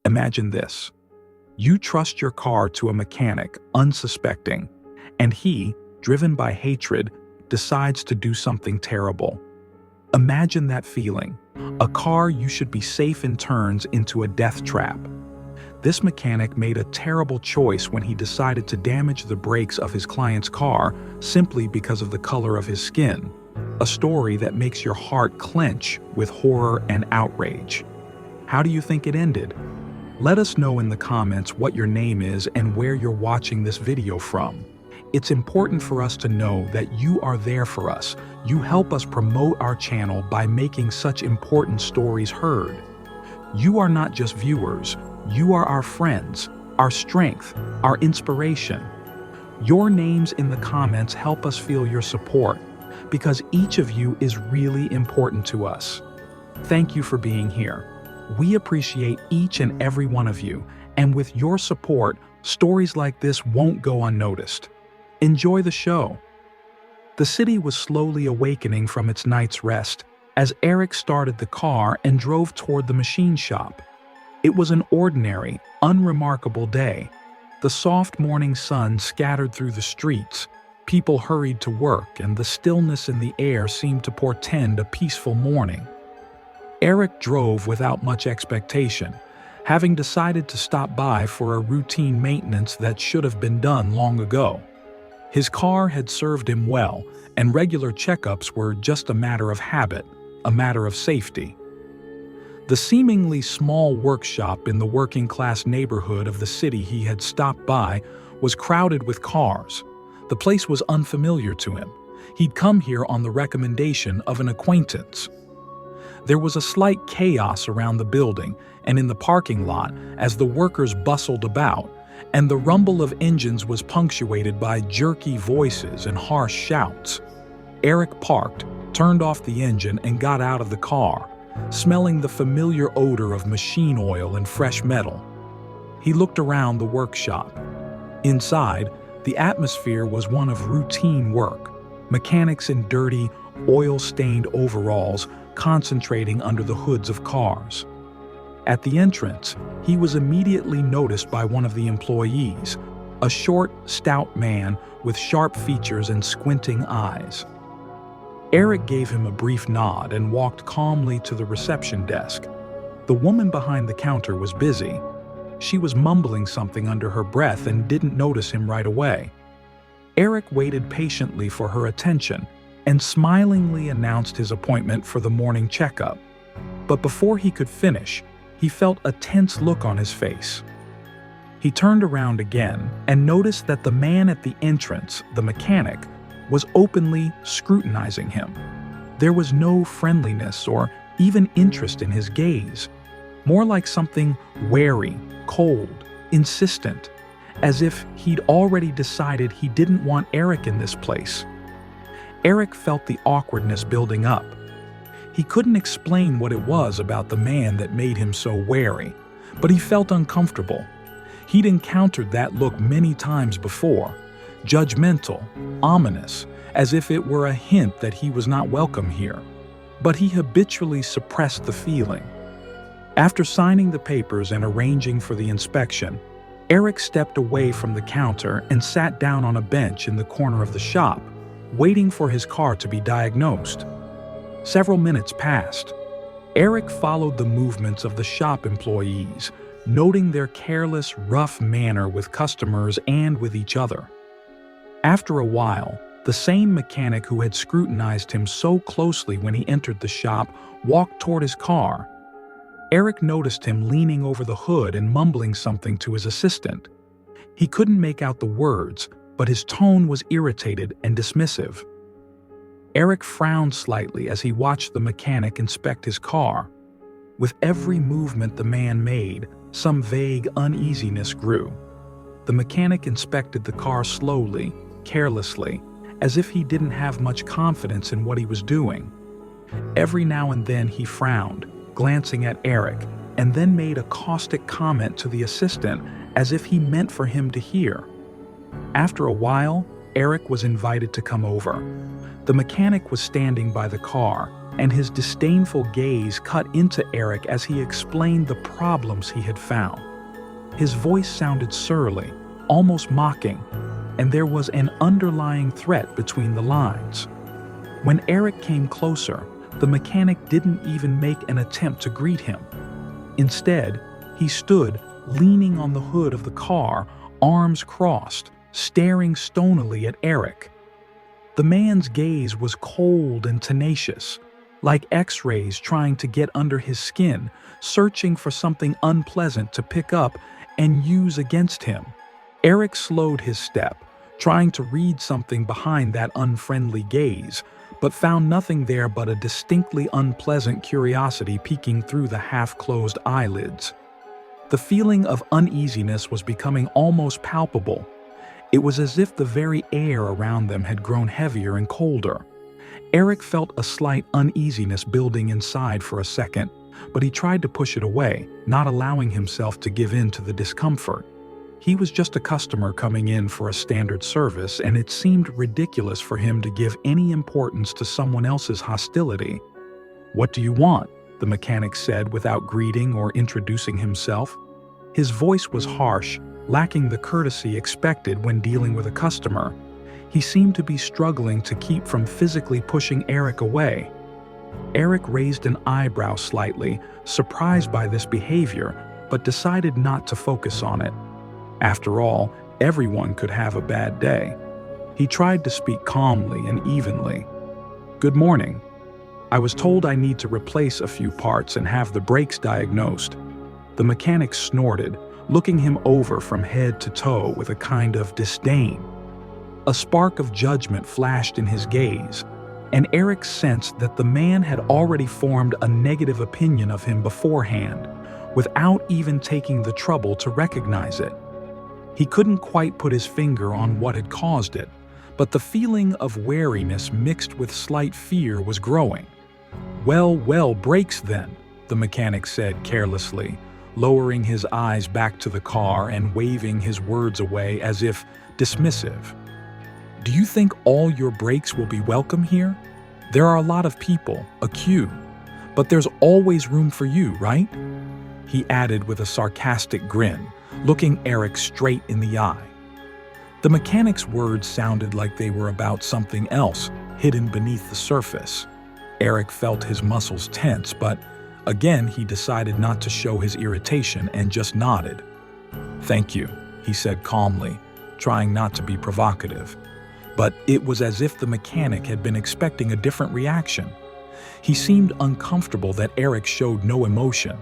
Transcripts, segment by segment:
Imagine this. You trust your car to a mechanic, unsuspecting, and he, driven by hatred, decides to do something terrible. Imagine that feeling. A car you should be safe in turns into a death trap. This mechanic made a terrible choice when he decided to damage the brakes of his client's car simply because of the color of his skin. A story that makes your heart clench with horror and outrage. How do you think it ended? Let us know in the comments what your name is and where you're watching this video from. It's important for us to know that you are there for us. You help us promote our channel by making such important stories heard. You are not just viewers, you are our friends, our strength, our inspiration. Your names in the comments help us feel your support, because each of you is really important to us. Thank you for being here. We appreciate each and every one of you, and with your support, stories like this won't go unnoticed. Enjoy the show. The city was slowly awakening from its night's rest as Eric started the car and drove toward the machine shop. It was an ordinary, unremarkable day. The soft morning sun scattered through the streets. People hurried to work, and the stillness in the air seemed to portend a peaceful morning. Eric drove without much expectation, having decided to stop by for a routine maintenance that should have been done long ago. His car had served him well, and regular checkups were just a matter of habit, a matter of safety. The seemingly small workshop in the working-class neighborhood of the city he had stopped by was crowded with cars. The place was unfamiliar to him. He'd come here on the recommendation of an acquaintance. There was a slight chaos around the building and in the parking lot as the workers bustled about, and the rumble of engines was punctuated by jerky voices and harsh shouts. Eric parked, turned off the engine, and got out of the car, smelling the familiar odor of machine oil and fresh metal. He looked around the workshop. Inside, the atmosphere was one of routine work, mechanics in dirty, oil-stained overalls concentrating under the hoods of cars. At the entrance, he was immediately noticed by one of the employees, a short, stout man with sharp features and squinting eyes. Eric gave him a brief nod and walked calmly to the reception desk. The woman behind the counter was busy. She was mumbling something under her breath and didn't notice him right away. Eric waited patiently for her attention and smilingly announced his appointment for the morning checkup. But before he could finish, he felt a tense look on his face. He turned around again and noticed that the man at the entrance, the mechanic, was openly scrutinizing him. There was no friendliness or even interest in his gaze, more like something wary, cold, insistent, as if he'd already decided he didn't want Eric in this place. Eric felt the awkwardness building up. He couldn't explain what it was about the man that made him so wary, but he felt uncomfortable. He'd encountered that look many times before, judgmental, ominous, as if it were a hint that he was not welcome here. But he habitually suppressed the feeling. After signing the papers and arranging for the inspection, Eric stepped away from the counter and sat down on a bench in the corner of the shop, waiting for his car to be diagnosed. Several minutes passed. Eric followed the movements of the shop employees, noting their careless, rough manner with customers and with each other. After a while, the same mechanic who had scrutinized him so closely when he entered the shop walked toward his car. Eric noticed him leaning over the hood and mumbling something to his assistant. He couldn't make out the words, but his tone was irritated and dismissive. Eric frowned slightly as he watched the mechanic inspect his car. With every movement the man made, some vague uneasiness grew. The mechanic inspected the car slowly, carelessly, as if he didn't have much confidence in what he was doing. Every now and then he frowned, glancing at Eric, and then made a caustic comment to the assistant as if he meant for him to hear. After a while, Eric was invited to come over. The mechanic was standing by the car, and his disdainful gaze cut into Eric as he explained the problems he had found. His voice sounded surly, almost mocking, and there was an underlying threat between the lines. When Eric came closer, the mechanic didn't even make an attempt to greet him. Instead, he stood, leaning on the hood of the car, arms crossed, staring stonily at Eric. The man's gaze was cold and tenacious, like X-rays trying to get under his skin, searching for something unpleasant to pick up and use against him. Eric slowed his step, trying to read something behind that unfriendly gaze, but found nothing there but a distinctly unpleasant curiosity peeking through the half-closed eyelids. The feeling of uneasiness was becoming almost palpable. It was as if the very air around them had grown heavier and colder. Eric felt a slight uneasiness building inside for a second, but he tried to push it away, not allowing himself to give in to the discomfort. He was just a customer coming in for a standard service, and it seemed ridiculous for him to give any importance to someone else's hostility. "What do you want?" the mechanic said without greeting or introducing himself. His voice was harsh, lacking the courtesy expected when dealing with a customer. He seemed to be struggling to keep from physically pushing Eric away. Eric raised an eyebrow slightly, surprised by this behavior, but decided not to focus on it. After all, everyone could have a bad day. He tried to speak calmly and evenly. "Good morning. I was told I need to replace a few parts and have the brakes diagnosed." The mechanic snorted, looking him over from head to toe with a kind of disdain. A spark of judgment flashed in his gaze, and Eric sensed that the man had already formed a negative opinion of him beforehand, without even taking the trouble to recognize it. He couldn't quite put his finger on what had caused it, but the feeling of wariness mixed with slight fear was growing. Well, brakes then," the mechanic said carelessly, lowering his eyes back to the car and waving his words away as if dismissive. "Do you think all your brakes will be welcome here? There are a lot of people, a queue, but there's always room for you, right?" he added with a sarcastic grin, looking Eric straight in the eye. The mechanic's words sounded like they were about something else, hidden beneath the surface. Eric felt his muscles tense, but again he decided not to show his irritation and just nodded. "Thank you," he said calmly, trying not to be provocative. But it was as if the mechanic had been expecting a different reaction. He seemed uncomfortable that Eric showed no emotion.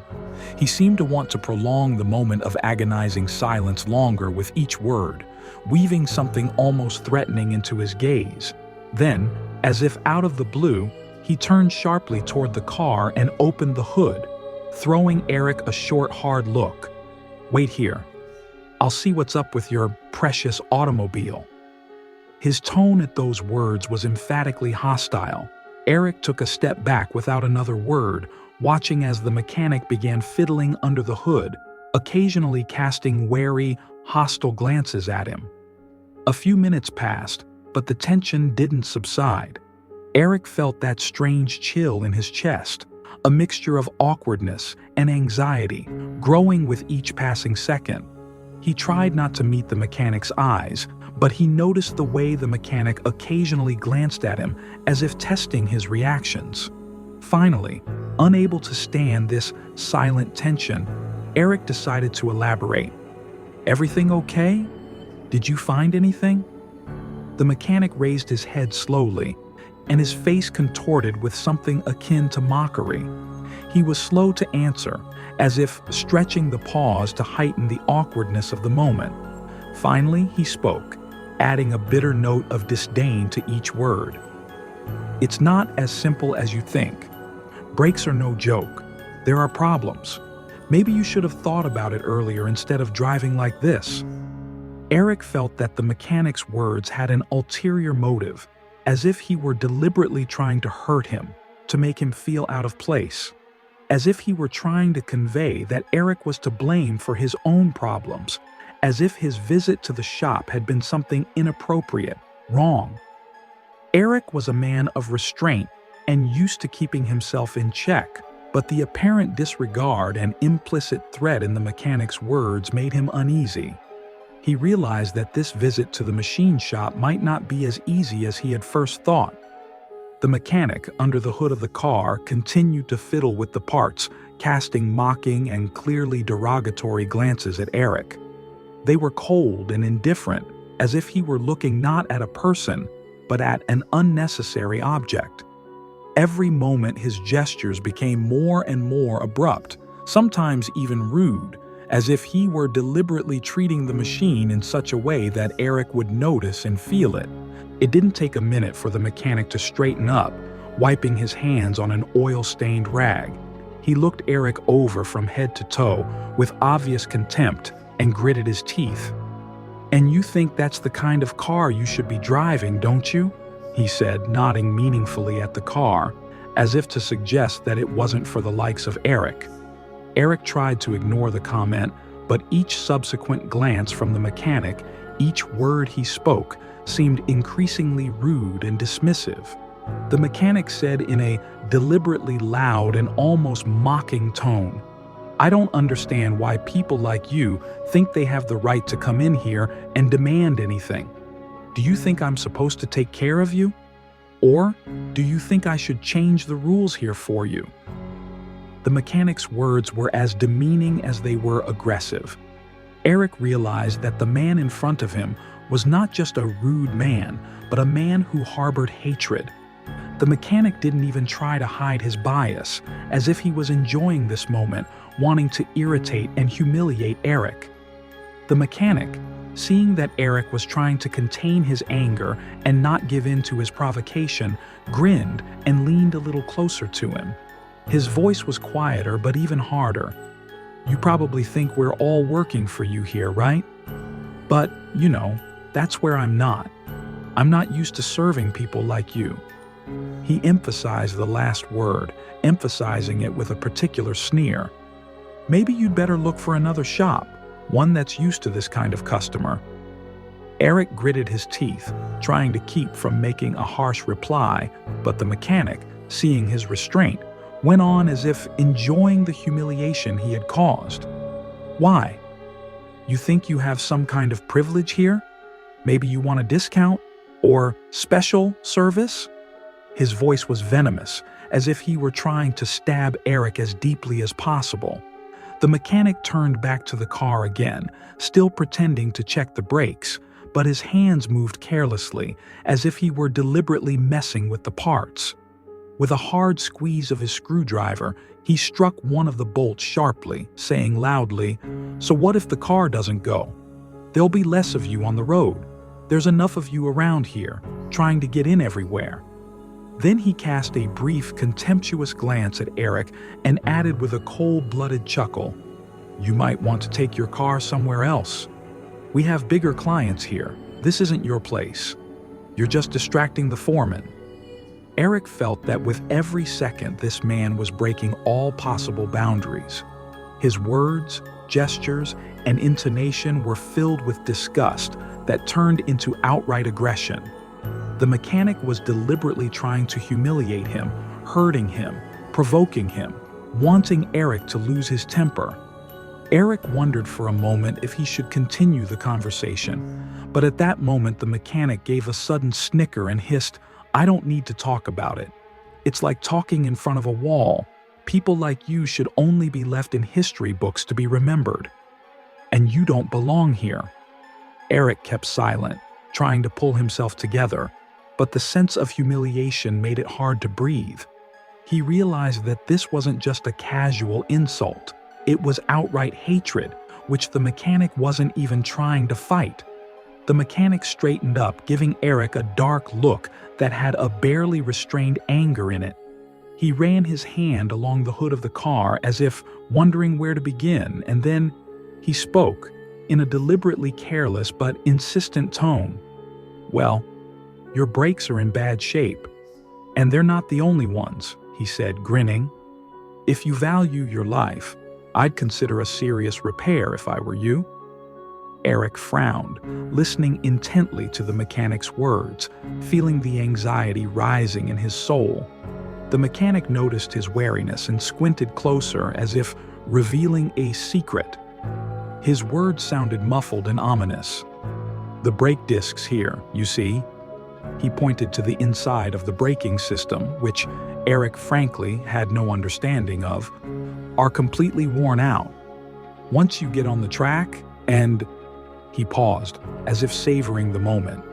He seemed to want to prolong the moment of agonizing silence longer with each word, weaving something almost threatening into his gaze. Then, as if out of the blue, he turned sharply toward the car and opened the hood, throwing Eric a short, hard look. "Wait here. I'll see what's up with your precious automobile." His tone at those words was emphatically hostile. Eric took a step back without another word, watching as the mechanic began fiddling under the hood, occasionally casting wary, hostile glances at him. A few minutes passed, but the tension didn't subside. Eric felt that strange chill in his chest, a mixture of awkwardness and anxiety, growing with each passing second. He tried not to meet the mechanic's eyes, but he noticed the way the mechanic occasionally glanced at him as if testing his reactions. Finally, unable to stand this silent tension, Eric decided to elaborate. "Everything okay? Did you find anything?" The mechanic raised his head slowly, and his face contorted with something akin to mockery. He was slow to answer, as if stretching the pause to heighten the awkwardness of the moment. Finally, he spoke, adding a bitter note of disdain to each word. "It's not as simple as you think. Brakes are no joke. There are problems. Maybe you should have thought about it earlier instead of driving like this." Eric felt that the mechanic's words had an ulterior motive, as if he were deliberately trying to hurt him, to make him feel out of place. As if he were trying to convey that Eric was to blame for his own problems, as if his visit to the shop had been something inappropriate, wrong. Eric was a man of restraint, and used to keeping himself in check, but the apparent disregard and implicit threat in the mechanic's words made him uneasy. He realized that this visit to the machine shop might not be as easy as he had first thought. The mechanic, under the hood of the car, continued to fiddle with the parts, casting mocking and clearly derogatory glances at Eric. They were cold and indifferent, as if he were looking not at a person, but at an unnecessary object. Every moment his gestures became more and more abrupt, sometimes even rude, as if he were deliberately treating the machine in such a way that Eric would notice and feel it. It didn't take a minute for the mechanic to straighten up, wiping his hands on an oil-stained rag. He looked Eric over from head to toe with obvious contempt and gritted his teeth. "And you think that's the kind of car you should be driving, don't you?" he said, nodding meaningfully at the car, as if to suggest that it wasn't for the likes of Eric. Eric tried to ignore the comment, but each subsequent glance from the mechanic, each word he spoke, seemed increasingly rude and dismissive. The mechanic said in a deliberately loud and almost mocking tone, "I don't understand why people like you think they have the right to come in here and demand anything. Do you think I'm supposed to take care of you? Or do you think I should change the rules here for you?" The mechanic's words were as demeaning as they were aggressive. Eric realized that the man in front of him was not just a rude man, but a man who harbored hatred. The mechanic didn't even try to hide his bias, as if he was enjoying this moment, wanting to irritate and humiliate Eric. The mechanic, seeing that Eric was trying to contain his anger and not give in to his provocation, grinned and leaned a little closer to him. His voice was quieter but even harder. "You probably think we're all working for you here, right? But, you know, that's where I'm not. I'm not used to serving people like you." He emphasized the last word, emphasizing it with a particular sneer. "Maybe you'd better look for another shop, one that's used to this kind of customer." Eric gritted his teeth, trying to keep from making a harsh reply, but the mechanic, seeing his restraint, went on as if enjoying the humiliation he had caused. "Why? You think you have some kind of privilege here? Maybe you want a discount? Or special service?" His voice was venomous, as if he were trying to stab Eric as deeply as possible. The mechanic turned back to the car again, still pretending to check the brakes, but his hands moved carelessly, as if he were deliberately messing with the parts. With a hard squeeze of his screwdriver, he struck one of the bolts sharply, saying loudly, "So what if the car doesn't go? There'll be less of you on the road. There's enough of you around here, trying to get in everywhere." Then he cast a brief, contemptuous glance at Eric and added with a cold-blooded chuckle, "You might want to take your car somewhere else. We have bigger clients here. This isn't your place. You're just distracting the foreman." Eric felt that with every second this man was breaking all possible boundaries. His words, gestures, and intonation were filled with disgust that turned into outright aggression. The mechanic was deliberately trying to humiliate him, hurting him, provoking him, wanting Eric to lose his temper. Eric wondered for a moment if he should continue the conversation, but at that moment the mechanic gave a sudden snicker and hissed, "I don't need to talk about it. It's like talking in front of a wall. People like you should only be left in history books to be remembered. And you don't belong here." Eric kept silent, trying to pull himself together, but the sense of humiliation made it hard to breathe. He realized that this wasn't just a casual insult. It was outright hatred, which the mechanic wasn't even trying to fight. The mechanic straightened up, giving Eric a dark look that had a barely restrained anger in it. He ran his hand along the hood of the car as if wondering where to begin, and then he spoke, in a deliberately careless but insistent tone. "Well, your brakes are in bad shape, and they're not the only ones," he said, grinning. "If you value your life, I'd consider a serious repair if I were you." Eric frowned, listening intently to the mechanic's words, feeling the anxiety rising in his soul. The mechanic noticed his wariness and squinted closer as if revealing a secret. His words sounded muffled and ominous. "The brake discs here, you see." He pointed to the inside of the braking system, which Eric frankly had no understanding of, "are completely worn out. Once you get on the track and—" He paused, as if savoring the moment.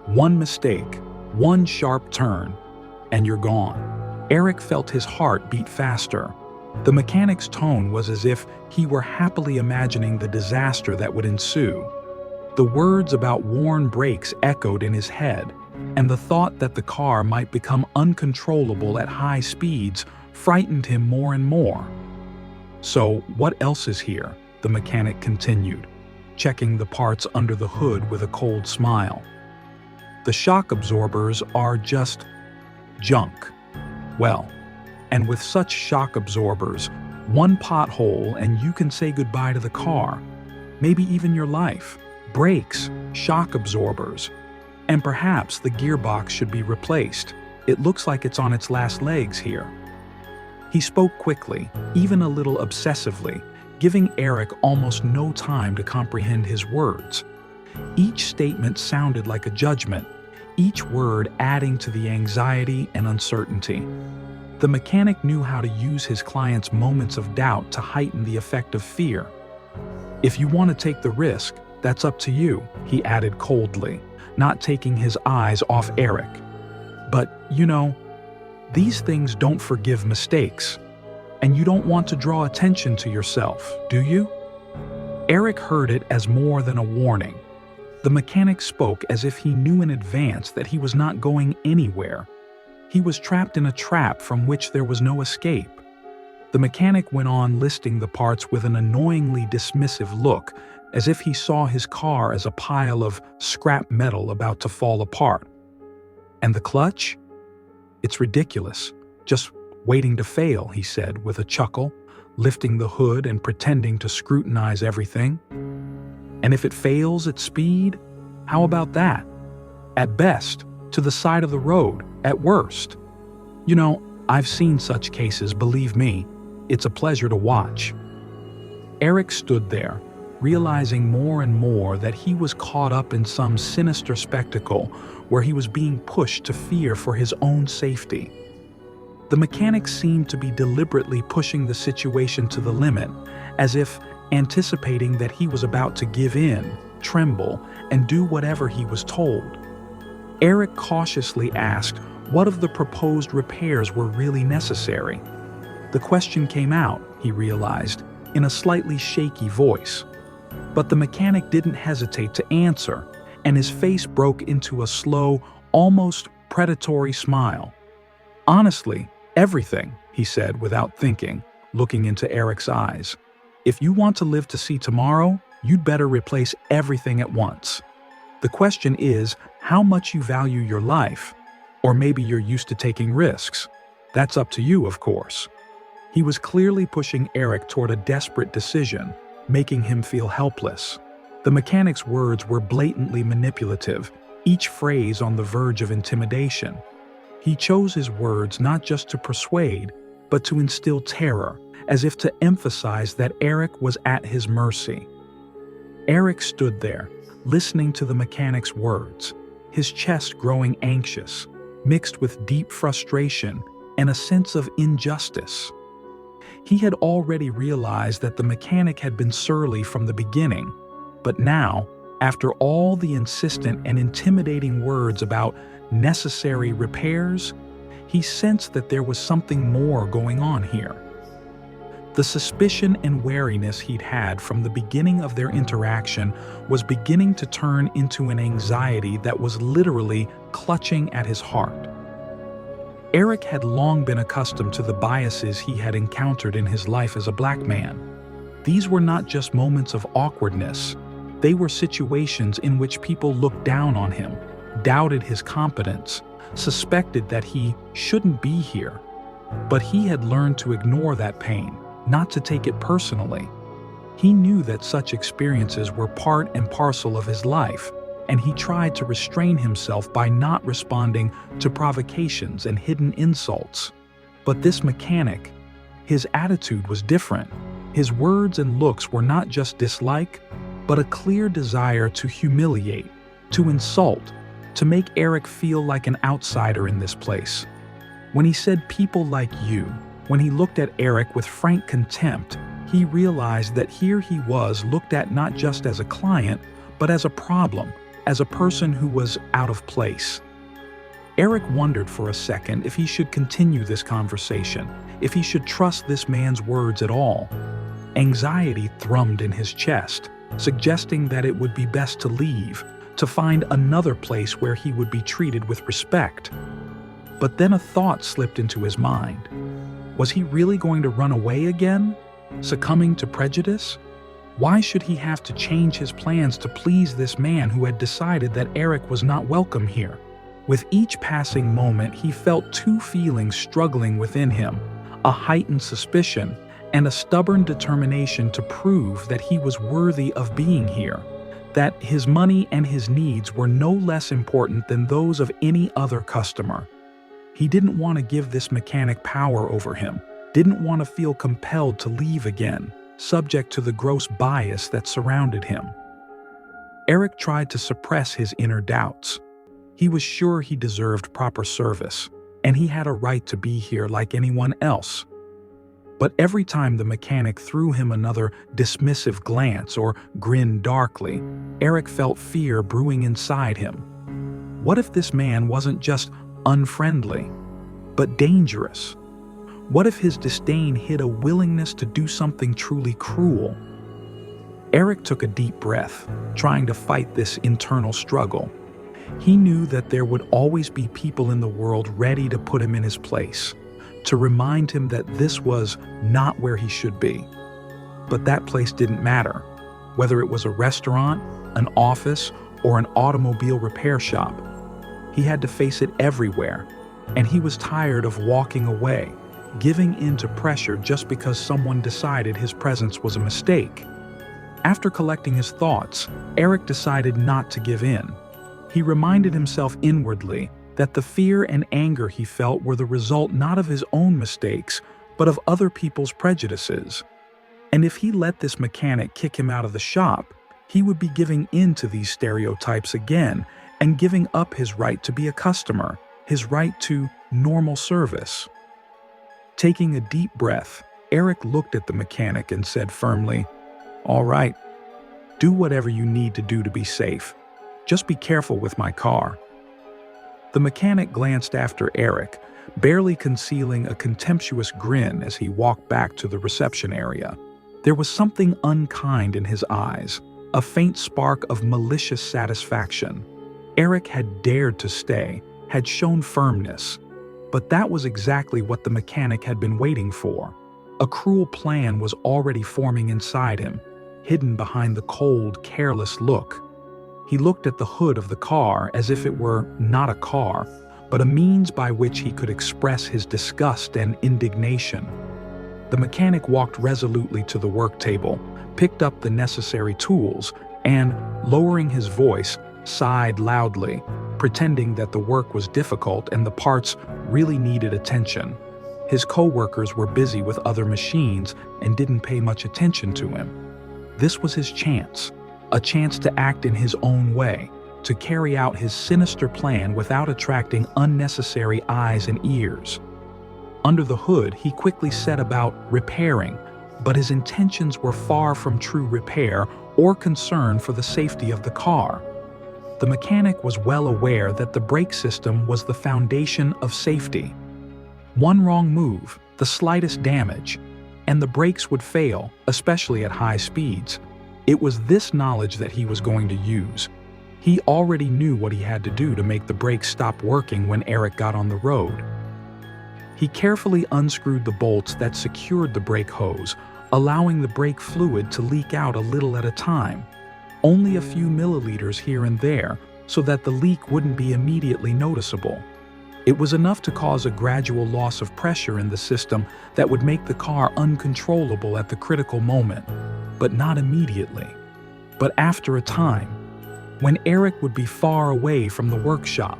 "One mistake, one sharp turn, and you're gone." Eric felt his heart beat faster. The mechanic's tone was as if he were happily imagining the disaster that would ensue. The words about worn brakes echoed in his head, and the thought that the car might become uncontrollable at high speeds frightened him more and more. "So, what else is here?" the mechanic continued, checking the parts under the hood with a cold smile. "The shock absorbers are just junk. Well, and with such shock absorbers, one pothole and you can say goodbye to the car, maybe even your life. Brakes, shock absorbers, and perhaps the gearbox should be replaced. It looks like it's on its last legs here." He spoke quickly, even a little obsessively, giving Eric almost no time to comprehend his words. Each statement sounded like a judgment, each word adding to the anxiety and uncertainty. The mechanic knew how to use his client's moments of doubt to heighten the effect of fear. "If you want to take the risk, that's up to you," he added coldly, not taking his eyes off Eric. "But, you know, these things don't forgive mistakes, and you don't want to draw attention to yourself, do you?" Eric heard it as more than a warning. The mechanic spoke as if he knew in advance that he was not going anywhere. He was trapped in a trap from which there was no escape. The mechanic went on listing the parts with an annoyingly dismissive look, as if he saw his car as a pile of scrap metal about to fall apart. "And the clutch? It's ridiculous. Just waiting to fail," he said with a chuckle, lifting the hood and pretending to scrutinize everything. "And if it fails at speed, how about that? At best, to the side of the road, at worst. You know, I've seen such cases, believe me. It's a pleasure to watch." Eric stood there, realizing more and more that he was caught up in some sinister spectacle where he was being pushed to fear for his own safety. The mechanic seemed to be deliberately pushing the situation to the limit, as if anticipating that he was about to give in, tremble, and do whatever he was told. Eric cautiously asked what of the proposed repairs were really necessary. The question came out, he realized, in a slightly shaky voice. But the mechanic didn't hesitate to answer, and his face broke into a slow, almost predatory smile. "Honestly, everything," he said without thinking, looking into Eric's eyes. "If you want to live to see tomorrow, you'd better replace everything at once. The question is how much you value your life, or maybe you're used to taking risks. That's up to you, of course." He was clearly pushing Eric toward a desperate decision, making him feel helpless. The mechanic's words were blatantly manipulative, each phrase on the verge of intimidation. He chose his words not just to persuade, but to instill terror, as if to emphasize that Eric was at his mercy. Eric stood there, listening to the mechanic's words, his chest growing anxious, mixed with deep frustration and a sense of injustice. He had already realized that the mechanic had been surly from the beginning, but now, after all the insistent and intimidating words about necessary repairs, he sensed that there was something more going on here. The suspicion and wariness he'd had from the beginning of their interaction was beginning to turn into an anxiety that was literally clutching at his heart. Eric had long been accustomed to the biases he had encountered in his life as a black man. These were not just moments of awkwardness. They were situations in which people looked down on him, doubted his competence, suspected that he shouldn't be here. But he had learned to ignore that pain, not to take it personally. He knew that such experiences were part and parcel of his life, and he tried to restrain himself by not responding to provocations and hidden insults. But this mechanic, his attitude was different. His words and looks were not just dislike, but a clear desire to humiliate, to insult, to make Eric feel like an outsider in this place. When he said "people like you," when he looked at Eric with frank contempt, he realized that here he was looked at not just as a client, but as a problem, as a person who was out of place. Eric wondered for a second if he should continue this conversation, if he should trust this man's words at all. Anxiety thrummed in his chest, suggesting that it would be best to leave, to find another place where he would be treated with respect. But then a thought slipped into his mind. Was he really going to run away again, succumbing to prejudice? Why should he have to change his plans to please this man who had decided that Eric was not welcome here? With each passing moment, he felt two feelings struggling within him, a heightened suspicion and a stubborn determination to prove that he was worthy of being here, that his money and his needs were no less important than those of any other customer. He didn't want to give this mechanic power over him, didn't want to feel compelled to leave again, subject to the gross bias that surrounded him. Eric tried to suppress his inner doubts. He was sure he deserved proper service, and he had a right to be here like anyone else. But every time the mechanic threw him another dismissive glance or grinned darkly, Eric felt fear brewing inside him. What if this man wasn't just unfriendly, but dangerous? What if his disdain hid a willingness to do something truly cruel? Eric took a deep breath, trying to fight this internal struggle. He knew that there would always be people in the world ready to put him in his place, to remind him that this was not where he should be. But that place didn't matter, whether it was a restaurant, an office, or an automobile repair shop. He had to face it everywhere, and he was tired of walking away, giving in to pressure just because someone decided his presence was a mistake. After collecting his thoughts, Eric decided not to give in. He reminded himself inwardly that the fear and anger he felt were the result not of his own mistakes, but of other people's prejudices. And if he let this mechanic kick him out of the shop, he would be giving in to these stereotypes again and giving up his right to be a customer, his right to normal service. Taking a deep breath, Eric looked at the mechanic and said firmly, "All right, do whatever you need to do to be safe. Just be careful with my car." The mechanic glanced after Eric, barely concealing a contemptuous grin as he walked back to the reception area. There was something unkind in his eyes, a faint spark of malicious satisfaction. Eric had dared to stay, had shown firmness, but that was exactly what the mechanic had been waiting for. A cruel plan was already forming inside him, hidden behind the cold, careless look. He looked at the hood of the car as if it were not a car, but a means by which he could express his disgust and indignation. The mechanic walked resolutely to the work table, picked up the necessary tools, and, lowering his voice, sighed loudly, pretending that the work was difficult and the parts really needed attention. His co-workers were busy with other machines and didn't pay much attention to him. This was his chance, a chance to act in his own way, to carry out his sinister plan without attracting unnecessary eyes and ears. Under the hood, he quickly set about repairing, but his intentions were far from true repair or concern for the safety of the car. The mechanic was well aware that the brake system was the foundation of safety. One wrong move, the slightest damage, and the brakes would fail, especially at high speeds. It was this knowledge that he was going to use. He already knew what he had to do to make the brakes stop working when Eric got on the road. He carefully unscrewed the bolts that secured the brake hose, allowing the brake fluid to leak out a little at a time, only a few milliliters here and there, so that the leak wouldn't be immediately noticeable. It was enough to cause a gradual loss of pressure in the system that would make the car uncontrollable at the critical moment, but not immediately. But after a time, when Eric would be far away from the workshop,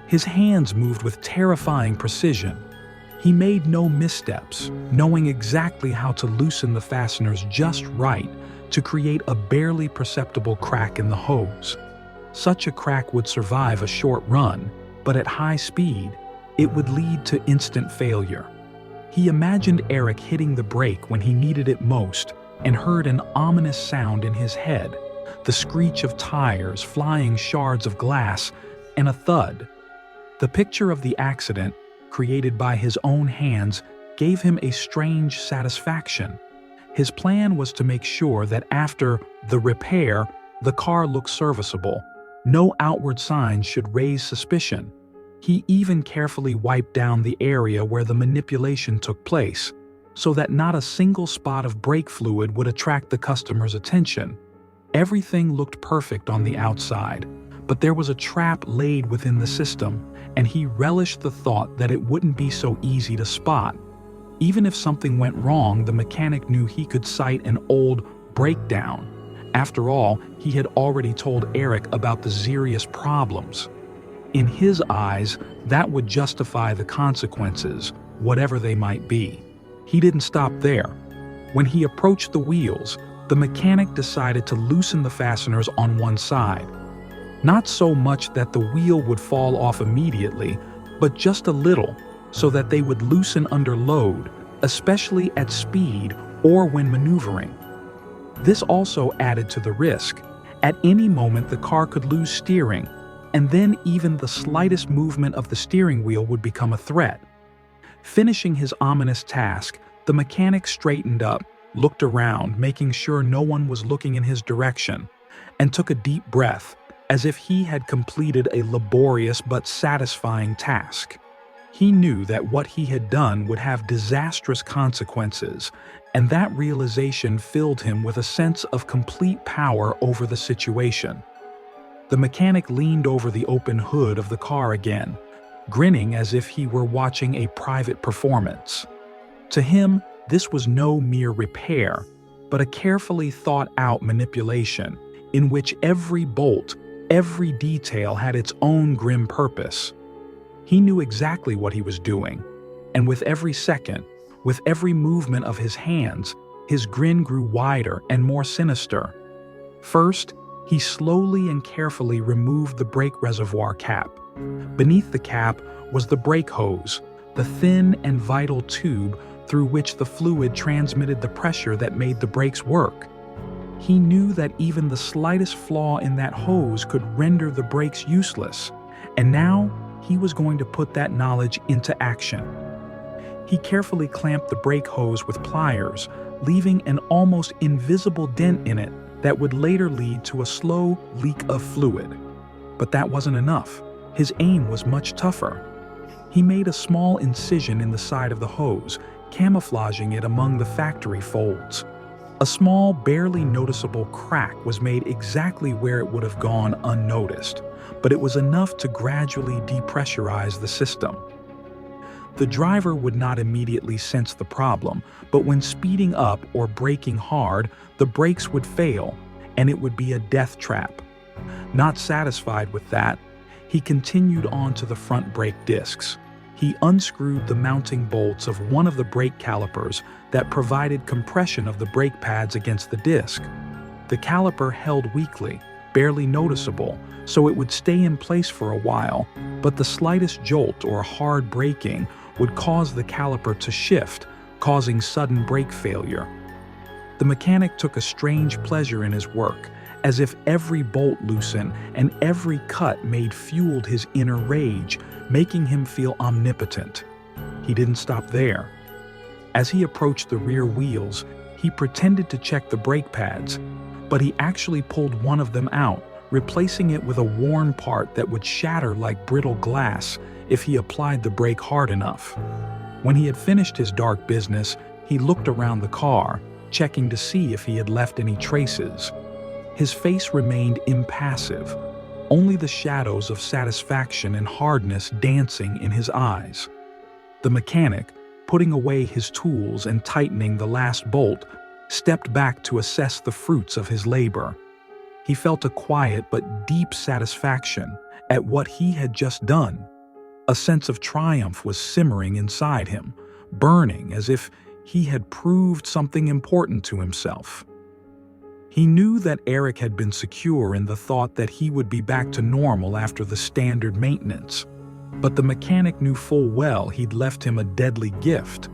his hands moved with terrifying precision. He made no missteps, knowing exactly how to loosen the fasteners just right to create a barely perceptible crack in the hose. Such a crack would survive a short run, but at high speed, it would lead to instant failure. He imagined Eric hitting the brake when he needed it most and heard an ominous sound in his head, the screech of tires, flying shards of glass, and a thud. The picture of the accident, created by his own hands, gave him a strange satisfaction. His plan was to make sure that after the repair, the car looked serviceable. No outward signs should raise suspicion. He even carefully wiped down the area where the manipulation took place, so that not a single spot of brake fluid would attract the customer's attention. Everything looked perfect on the outside, but there was a trap laid within the system, and he relished the thought that it wouldn't be so easy to spot. Even if something went wrong, the mechanic knew he could cite an old breakdown. After all, he had already told Eric about the serious problems. In his eyes, that would justify the consequences, whatever they might be. He didn't stop there. When he approached the wheels, the mechanic decided to loosen the fasteners on one side. Not so much that the wheel would fall off immediately, but just a little, so that they would loosen under load, especially at speed or when maneuvering. This also added to the risk. At any moment, the car could lose steering, and then even the slightest movement of the steering wheel would become a threat. Finishing his ominous task, the mechanic straightened up, looked around, making sure no one was looking in his direction, and took a deep breath, as if he had completed a laborious but satisfying task. He knew that what he had done would have disastrous consequences, and that realization filled him with a sense of complete power over the situation. The mechanic leaned over the open hood of the car again, grinning as if he were watching a private performance. To him, this was no mere repair, but a carefully thought-out manipulation in which every bolt, every detail had its own grim purpose. He knew exactly what he was doing, and with every second, with every movement of his hands, his grin grew wider and more sinister. First, he slowly and carefully removed the brake reservoir cap. Beneath the cap was the brake hose, the thin and vital tube through which the fluid transmitted the pressure that made the brakes work. He knew that even the slightest flaw in that hose could render the brakes useless, and now he was going to put that knowledge into action. He carefully clamped the brake hose with pliers, leaving an almost invisible dent in it that would later lead to a slow leak of fluid. But that wasn't enough. His aim was much tougher. He made a small incision in the side of the hose, camouflaging it among the factory folds. A small, barely noticeable crack was made exactly where it would have gone unnoticed, but it was enough to gradually depressurize the system. The driver would not immediately sense the problem, but when speeding up or braking hard, the brakes would fail, and it would be a death trap. Not satisfied with that, he continued on to the front brake discs. He unscrewed the mounting bolts of one of the brake calipers that provided compression of the brake pads against the disc. The caliper held weakly, barely noticeable, so it would stay in place for a while, but the slightest jolt or hard braking would cause the caliper to shift, causing sudden brake failure. The mechanic took a strange pleasure in his work, as if every bolt loosened and every cut made fueled his inner rage, making him feel omnipotent. He didn't stop there. As he approached the rear wheels, he pretended to check the brake pads, but he actually pulled one of them out, replacing it with a worn part that would shatter like brittle glass if he applied the brake hard enough. When he had finished his dark business, he looked around the car, checking to see if he had left any traces. His face remained impassive, only the shadows of satisfaction and hardness dancing in his eyes. The mechanic, putting away his tools and tightening the last bolt, stepped back to assess the fruits of his labor. He felt a quiet but deep satisfaction at what he had just done. A sense of triumph was simmering inside him, burning as if he had proved something important to himself. He knew that Eric had been secure in the thought that he would be back to normal after the standard maintenance. But the mechanic knew full well he'd left him a deadly gift.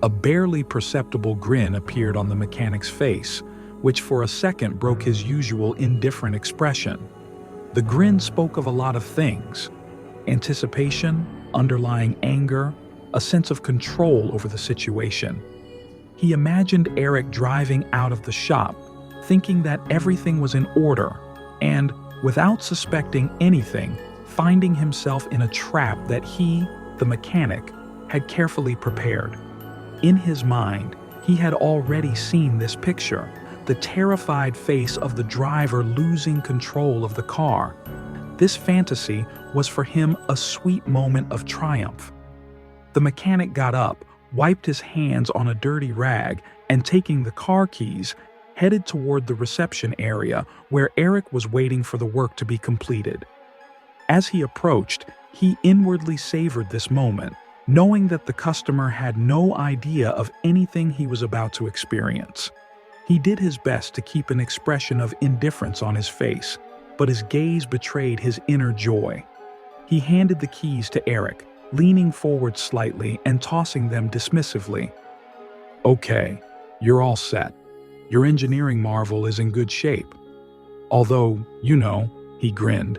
A barely perceptible grin appeared on the mechanic's face, which for a second broke his usual indifferent expression. The grin spoke of a lot of things: anticipation, underlying anger, a sense of control over the situation. He imagined Eric driving out of the shop, thinking that everything was in order, and, without suspecting anything, finding himself in a trap that he, the mechanic, had carefully prepared. In his mind, he had already seen this picture, the terrified face of the driver losing control of the car. This fantasy was for him a sweet moment of triumph. The mechanic got up, wiped his hands on a dirty rag, and taking the car keys, headed toward the reception area where Eric was waiting for the work to be completed. As he approached, he inwardly savored this moment, knowing that the customer had no idea of anything he was about to experience. He did his best to keep an expression of indifference on his face, but his gaze betrayed his inner joy. He handed the keys to Eric, leaning forward slightly and tossing them dismissively. "Okay, you're all set. Your engineering marvel is in good shape. Although, he grinned,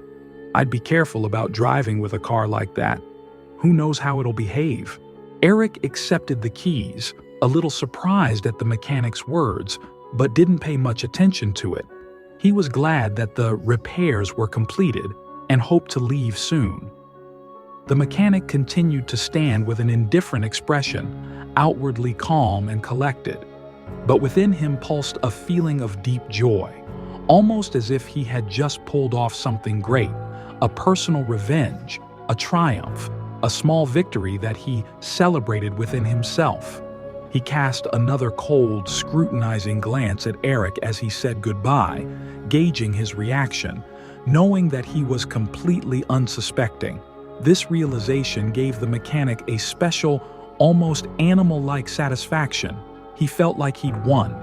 I'd be careful about driving with a car like that. Who knows how it'll behave?" Eric accepted the keys, a little surprised at the mechanic's words, but didn't pay much attention to it. He was glad that the repairs were completed and hoped to leave soon. The mechanic continued to stand with an indifferent expression, outwardly calm and collected. But within him pulsed a feeling of deep joy, almost as if he had just pulled off something great, a personal revenge, a triumph, a small victory that he celebrated within himself. He cast another cold, scrutinizing glance at Eric as he said goodbye, gauging his reaction, knowing that he was completely unsuspecting. This realization gave the mechanic a special, almost animal-like satisfaction. He felt like he'd won.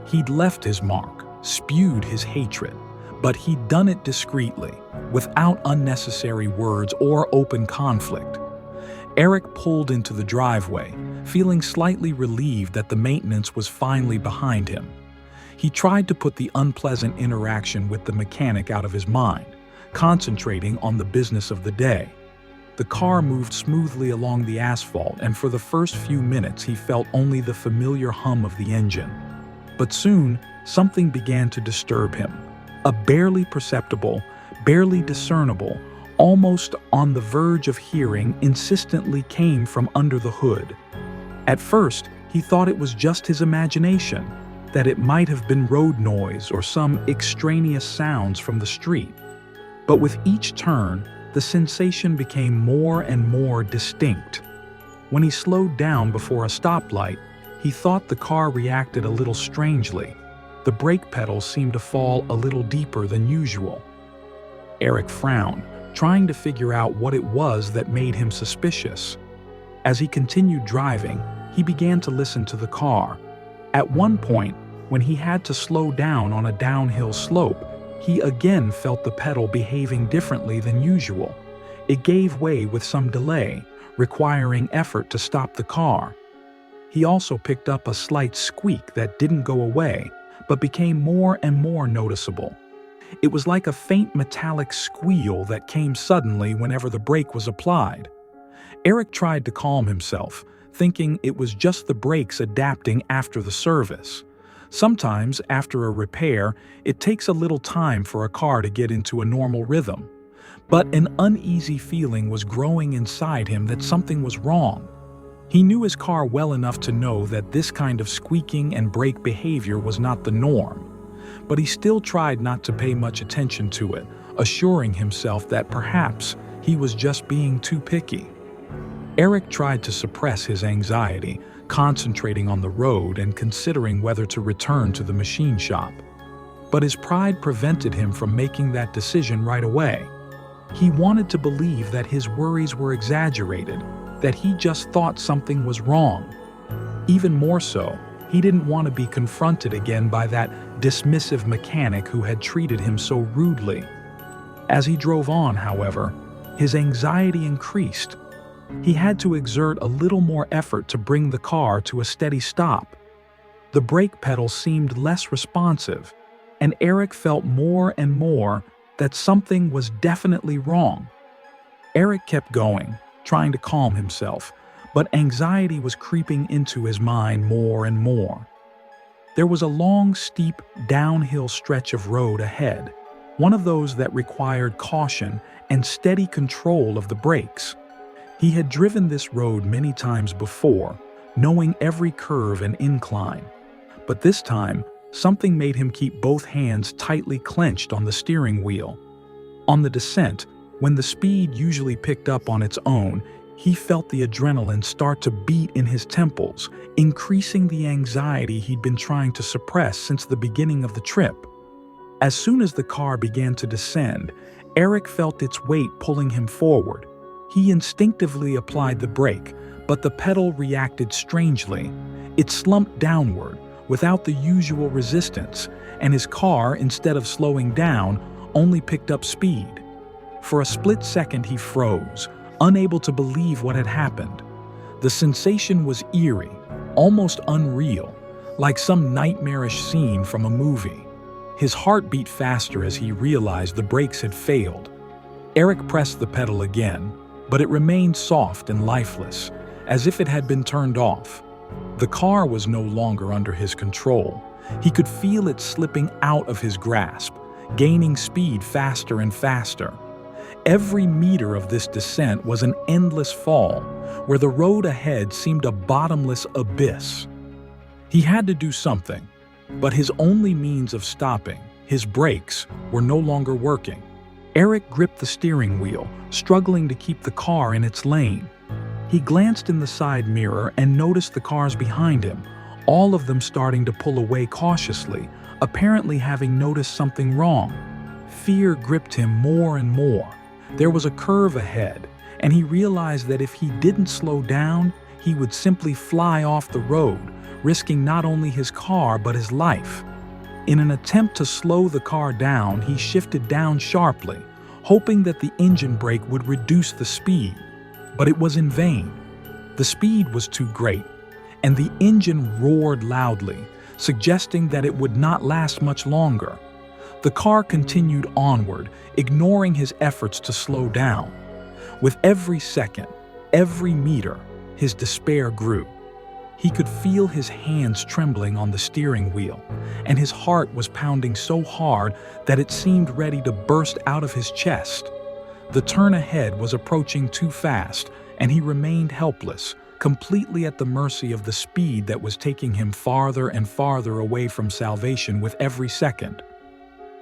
He'd left his mark, spewed his hatred, but he'd done it discreetly, without unnecessary words or open conflict. Eric pulled into the driveway, feeling slightly relieved that the maintenance was finally behind him. He tried to put the unpleasant interaction with the mechanic out of his mind, concentrating on the business of the day. The car moved smoothly along the asphalt, and for the first few minutes he felt only the familiar hum of the engine. But soon, something began to disturb him. A barely perceptible, barely discernible, almost on the verge of hearing, insistently came from under the hood. At first, he thought it was just his imagination, that it might have been road noise or some extraneous sounds from the street. But with each turn, the sensation became more and more distinct. When he slowed down before a stoplight, he thought the car reacted a little strangely. The brake pedals seemed to fall a little deeper than usual. Eric frowned, trying to figure out what it was that made him suspicious. As he continued driving, he began to listen to the car. At one point, when he had to slow down on a downhill slope, he again felt the pedal behaving differently than usual. It gave way with some delay, requiring effort to stop the car. He also picked up a slight squeak that didn't go away, but became more and more noticeable. It was like a faint metallic squeal that came suddenly whenever the brake was applied. Eric tried to calm himself, thinking it was just the brakes adapting after the service. Sometimes, after a repair, it takes a little time for a car to get into a normal rhythm. But an uneasy feeling was growing inside him that something was wrong. He knew his car well enough to know that this kind of squeaking and brake behavior was not the norm. But he still tried not to pay much attention to it, assuring himself that perhaps he was just being too picky. Eric tried to suppress his anxiety, concentrating on the road and considering whether to return to the machine shop. But his pride prevented him from making that decision right away. He wanted to believe that his worries were exaggerated, that he just thought something was wrong. Even more so, he didn't want to be confronted again by that dismissive mechanic who had treated him so rudely. As he drove on, however, his anxiety increased. He had to exert a little more effort to bring the car to a steady stop. The brake pedal seemed less responsive, and Eric felt more and more that something was definitely wrong. Eric kept going, trying to calm himself, but anxiety was creeping into his mind more and more. There was a long, steep, downhill stretch of road ahead, one of those that required caution and steady control of the brakes. He had driven this road many times before, knowing every curve and incline. But this time, something made him keep both hands tightly clenched on the steering wheel. On the descent, when the speed usually picked up on its own, he felt the adrenaline start to beat in his temples, increasing the anxiety he'd been trying to suppress since the beginning of the trip. As soon as the car began to descend, Eric felt its weight pulling him forward. He instinctively applied the brake, but the pedal reacted strangely. It slumped downward, without the usual resistance, and his car, instead of slowing down, only picked up speed. For a split second he froze, unable to believe what had happened. The sensation was eerie, almost unreal, like some nightmarish scene from a movie. His heart beat faster as he realized the brakes had failed. Eric pressed the pedal again, but it remained soft and lifeless, as if it had been turned off. The car was no longer under his control. He could feel it slipping out of his grasp, gaining speed faster and faster. Every meter of this descent was an endless fall, where the road ahead seemed a bottomless abyss. He had to do something, but his only means of stopping, his brakes, were no longer working. Eric gripped the steering wheel, struggling to keep the car in its lane. He glanced in the side mirror and noticed the cars behind him, all of them starting to pull away cautiously, apparently having noticed something wrong. Fear gripped him more and more. There was a curve ahead, and he realized that if he didn't slow down, he would simply fly off the road, risking not only his car but his life. In an attempt to slow the car down, he shifted down sharply, hoping that the engine brake would reduce the speed. But it was in vain. The speed was too great, and the engine roared loudly, suggesting that it would not last much longer. The car continued onward, ignoring his efforts to slow down. With every second, every meter, his despair grew. He could feel his hands trembling on the steering wheel, and his heart was pounding so hard that it seemed ready to burst out of his chest. The turn ahead was approaching too fast, and he remained helpless, completely at the mercy of the speed that was taking him farther and farther away from salvation with every second.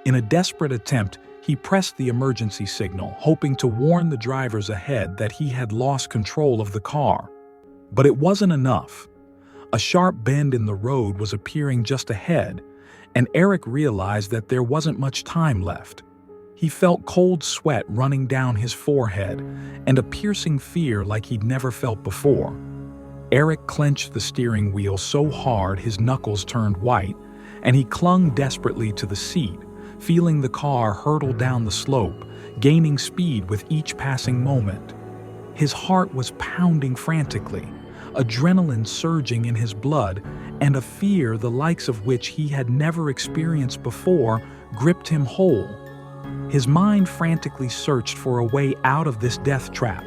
In a desperate attempt, he pressed the emergency signal, hoping to warn the drivers ahead that he had lost control of the car. But it wasn't enough. A sharp bend in the road was appearing just ahead, and Eric realized that there wasn't much time left. He felt cold sweat running down his forehead and a piercing fear like he'd never felt before. Eric clenched the steering wheel so hard his knuckles turned white, and he clung desperately to the seat, feeling the car hurtle down the slope, gaining speed with each passing moment. His heart was pounding frantically, adrenaline surging in his blood, and a fear the likes of which he had never experienced before gripped him whole. His mind frantically searched for a way out of this death trap,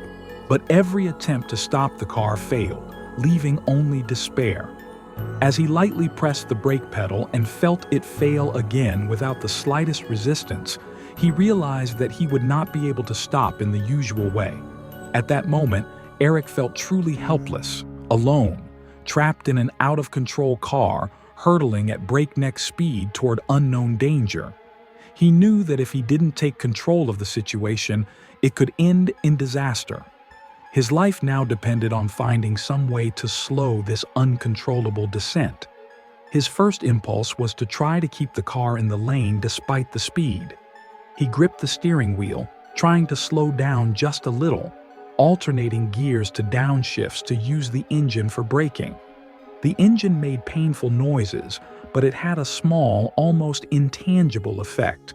but every attempt to stop the car failed, leaving only despair. As he lightly pressed the brake pedal and felt it fail again without the slightest resistance, he realized that he would not be able to stop in the usual way. At that moment, Eric felt truly helpless, alone, trapped in an out-of-control car, hurtling at breakneck speed toward unknown danger. He knew that if he didn't take control of the situation, it could end in disaster. His life now depended on finding some way to slow this uncontrollable descent. His first impulse was to try to keep the car in the lane despite the speed. He gripped the steering wheel, trying to slow down just a little, alternating gears to downshifts to use the engine for braking. The engine made painful noises, but it had a small, almost intangible effect.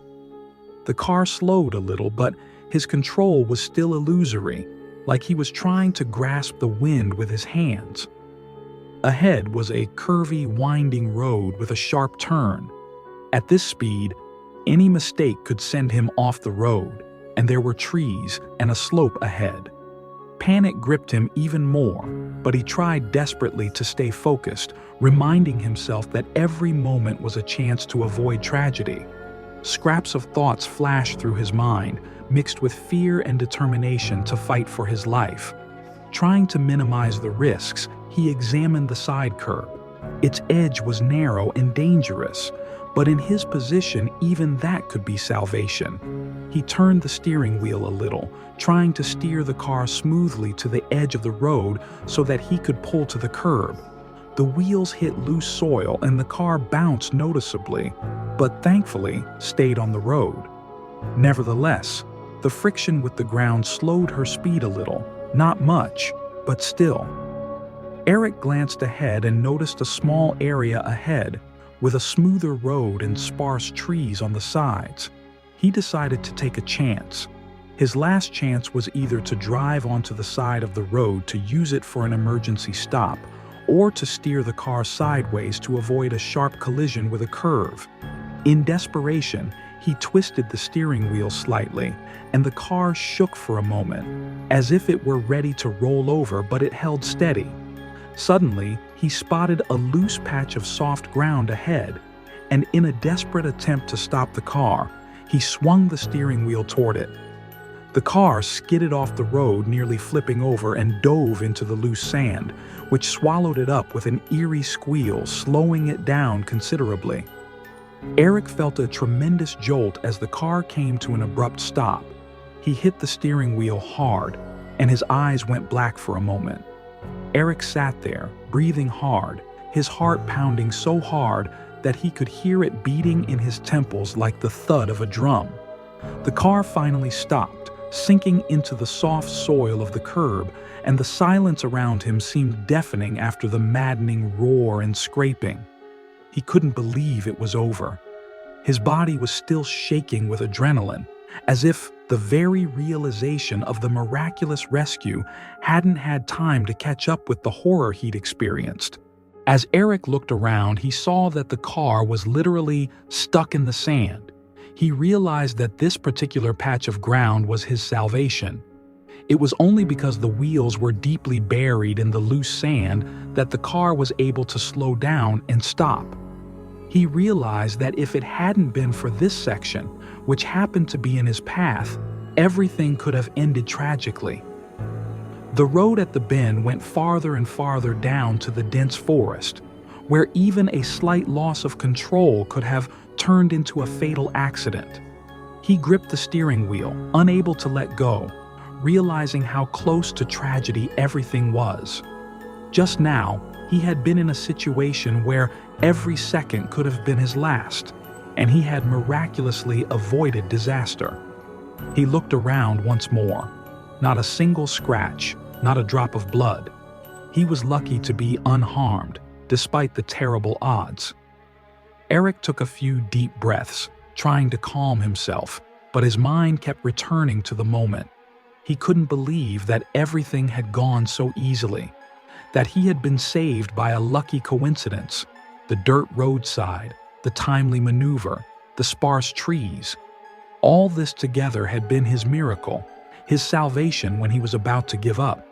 The car slowed a little, but his control was still illusory, like he was trying to grasp the wind with his hands. Ahead was a curvy, winding road with a sharp turn. At this speed, any mistake could send him off the road, and there were trees and a slope ahead. Panic gripped him even more, but he tried desperately to stay focused, reminding himself that every moment was a chance to avoid tragedy. Scraps of thoughts flashed through his mind, mixed with fear and determination to fight for his life. Trying to minimize the risks, he examined the side curb. Its edge was narrow and dangerous, but in his position, even that could be salvation. He turned the steering wheel a little, trying to steer the car smoothly to the edge of the road so that he could pull to the curb. The wheels hit loose soil and the car bounced noticeably, but thankfully stayed on the road. Nevertheless, the friction with the ground slowed her speed a little, not much, but still. Eric glanced ahead and noticed a small area ahead, with a smoother road and sparse trees on the sides. He decided to take a chance. His last chance was either to drive onto the side of the road to use it for an emergency stop, or to steer the car sideways to avoid a sharp collision with a curve. In desperation, he twisted the steering wheel slightly, and the car shook for a moment, as if it were ready to roll over, but it held steady. Suddenly, he spotted a loose patch of soft ground ahead, and in a desperate attempt to stop the car, he swung the steering wheel toward it. The car skidded off the road, nearly flipping over, and dove into the loose sand, which swallowed it up with an eerie squeal, slowing it down considerably. Eric felt a tremendous jolt as the car came to an abrupt stop. He hit the steering wheel hard, and his eyes went black for a moment. Eric sat there, breathing hard, his heart pounding so hard that he could hear it beating in his temples like the thud of a drum. The car finally stopped, sinking into the soft soil of the curb, and the silence around him seemed deafening after the maddening roar and scraping. He couldn't believe it was over. His body was still shaking with adrenaline, as if the very realization of the miraculous rescue hadn't had time to catch up with the horror he'd experienced. As Eric looked around, he saw that the car was literally stuck in the sand. He realized that this particular patch of ground was his salvation. It was only because the wheels were deeply buried in the loose sand that the car was able to slow down and stop. He realized that if it hadn't been for this section, which happened to be in his path, everything could have ended tragically. The road at the bend went farther and farther down to the dense forest, where even a slight loss of control could have turned into a fatal accident. He gripped the steering wheel, unable to let go, realizing how close to tragedy everything was. Just now, he had been in a situation where every second could have been his last, and he had miraculously avoided disaster. He looked around once more. Not a single scratch, not a drop of blood. He was lucky to be unharmed, despite the terrible odds. Eric took a few deep breaths, trying to calm himself, but his mind kept returning to the moment. He couldn't believe that everything had gone so easily, that he had been saved by a lucky coincidence. The dirt roadside, the timely maneuver, the sparse trees. All this together had been his miracle, his salvation when he was about to give up.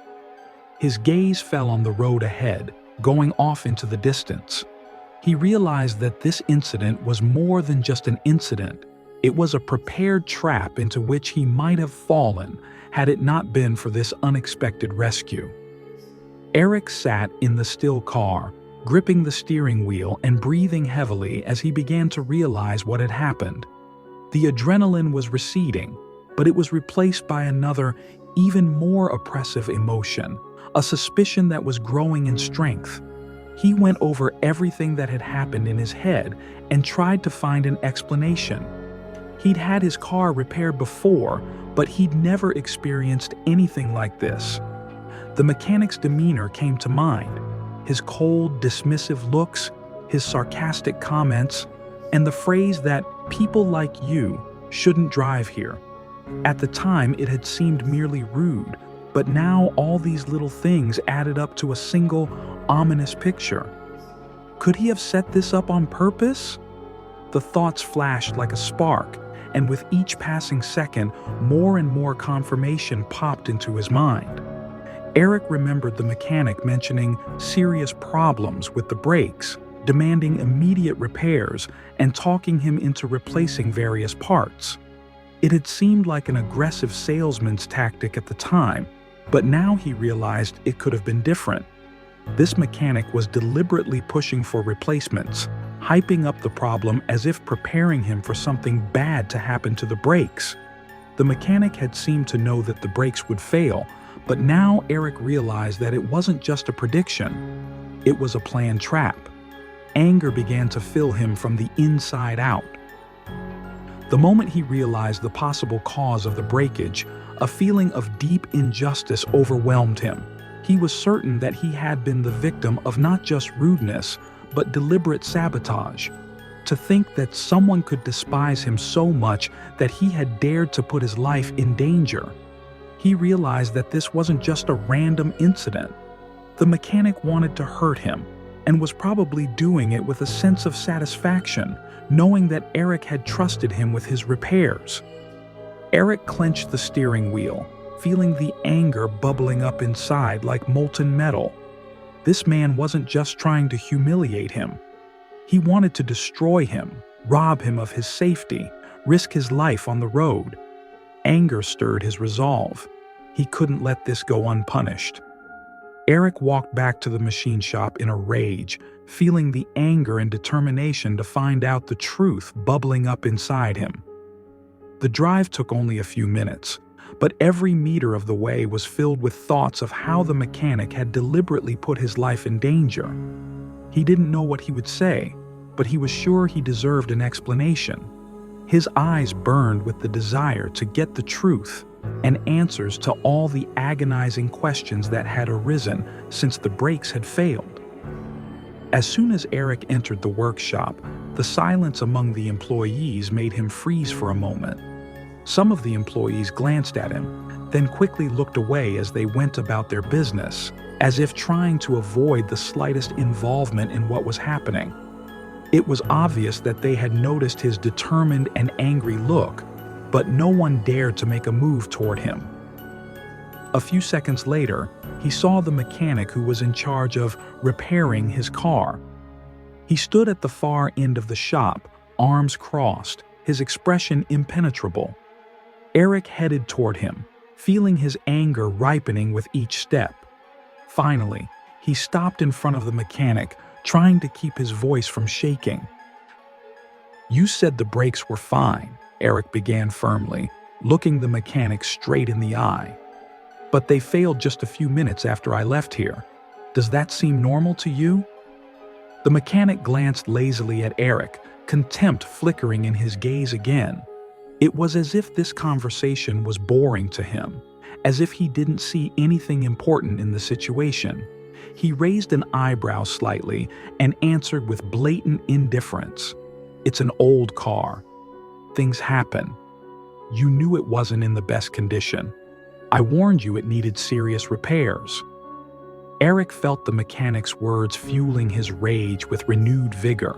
His gaze fell on the road ahead, going off into the distance. He realized that this incident was more than just an incident. It was a prepared trap into which he might have fallen had it not been for this unexpected rescue. Eric sat in the still car, gripping the steering wheel and breathing heavily as he began to realize what had happened. The adrenaline was receding, but it was replaced by another, even more oppressive emotion, a suspicion that was growing in strength. He went over everything that had happened in his head and tried to find an explanation. He'd had his car repaired before, but he'd never experienced anything like this. The mechanic's demeanor came to mind, his cold, dismissive looks, his sarcastic comments, and the phrase that people like you shouldn't drive here. At the time, it had seemed merely rude, but now all these little things added up to a single, ominous picture. Could he have set this up on purpose? The thoughts flashed like a spark, and with each passing second, more and more confirmation popped into his mind. Eric remembered the mechanic mentioning serious problems with the brakes, demanding immediate repairs, and talking him into replacing various parts. It had seemed like an aggressive salesman's tactic at the time, but now he realized it could have been different. This mechanic was deliberately pushing for replacements, hyping up the problem as if preparing him for something bad to happen to the brakes. The mechanic had seemed to know that the brakes would fail, but now Eric realized that it wasn't just a prediction. It was a planned trap. Anger began to fill him from the inside out. The moment he realized the possible cause of the breakage, a feeling of deep injustice overwhelmed him. He was certain that he had been the victim of not just rudeness, but deliberate sabotage. To think that someone could despise him so much that he had dared to put his life in danger. He realized that this wasn't just a random incident. The mechanic wanted to hurt him, and was probably doing it with a sense of satisfaction, knowing that Eric had trusted him with his repairs. Eric clenched the steering wheel, feeling the anger bubbling up inside like molten metal. This man wasn't just trying to humiliate him. He wanted to destroy him, rob him of his safety, risk his life on the road. Anger stirred his resolve. He couldn't let this go unpunished. Eric walked back to the machine shop in a rage, feeling the anger and determination to find out the truth bubbling up inside him. The drive took only a few minutes, but every meter of the way was filled with thoughts of how the mechanic had deliberately put his life in danger. He didn't know what he would say, but he was sure he deserved an explanation. His eyes burned with the desire to get the truth and answers to all the agonizing questions that had arisen since the brakes had failed. As soon as Eric entered the workshop, the silence among the employees made him freeze for a moment. Some of the employees glanced at him, then quickly looked away as they went about their business, as if trying to avoid the slightest involvement in what was happening. It was obvious that they had noticed his determined and angry look, but no one dared to make a move toward him. A few seconds later, he saw the mechanic who was in charge of repairing his car. He stood at the far end of the shop, arms crossed, his expression impenetrable. Eric headed toward him, feeling his anger ripening with each step. Finally, he stopped in front of the mechanic, trying to keep his voice from shaking. "You said the brakes were fine," Eric began firmly, looking the mechanic straight in the eye. "But they failed just a few minutes after I left here. Does that seem normal to you?" The mechanic glanced lazily at Eric, contempt flickering in his gaze again. It was as if this conversation was boring to him, as if he didn't see anything important in the situation. He raised an eyebrow slightly and answered with blatant indifference. "It's an old car. Things happen. You knew it wasn't in the best condition. I warned you it needed serious repairs." Eric felt the mechanic's words fueling his rage with renewed vigor.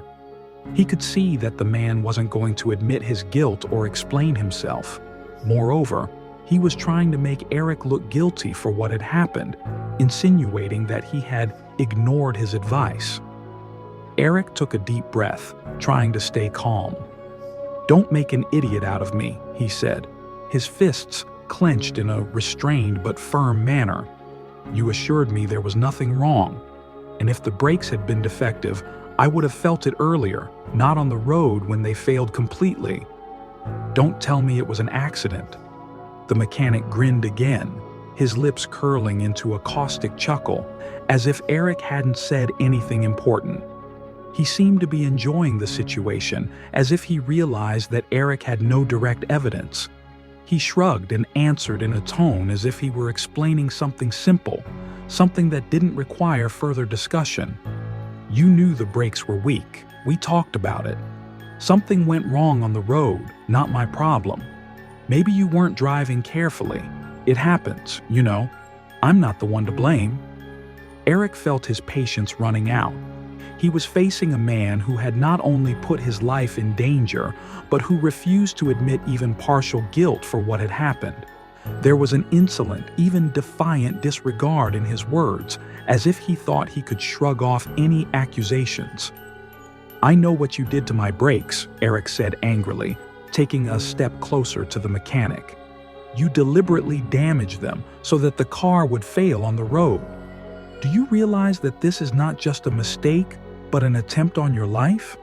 He could see that the man wasn't going to admit his guilt or explain himself. Moreover, he was trying to make Eric look guilty for what had happened, insinuating that he had ignored his advice. Eric took a deep breath, trying to stay calm. "Don't make an idiot out of me," he said, his fists clenched in a restrained but firm manner. "You assured me there was nothing wrong, and if the brakes had been defective, I would have felt it earlier, not on the road when they failed completely. Don't tell me it was an accident." The mechanic grinned again, his lips curling into a caustic chuckle, as if Eric hadn't said anything important. He seemed to be enjoying the situation, as if he realized that Eric had no direct evidence. He shrugged and answered in a tone as if he were explaining something simple, something that didn't require further discussion. "You knew the brakes were weak. We talked about it. Something went wrong on the road, not my problem. Maybe you weren't driving carefully. It happens, you know. I'm not the one to blame." Eric felt his patience running out. He was facing a man who had not only put his life in danger, but who refused to admit even partial guilt for what had happened. There was an insolent, even defiant disregard in his words, as if he thought he could shrug off any accusations. "I know what you did to my brakes," Eric said angrily, taking a step closer to the mechanic. "You deliberately damaged them so that the car would fail on the road. Do you realize that this is not just a mistake, but an attempt on your life?"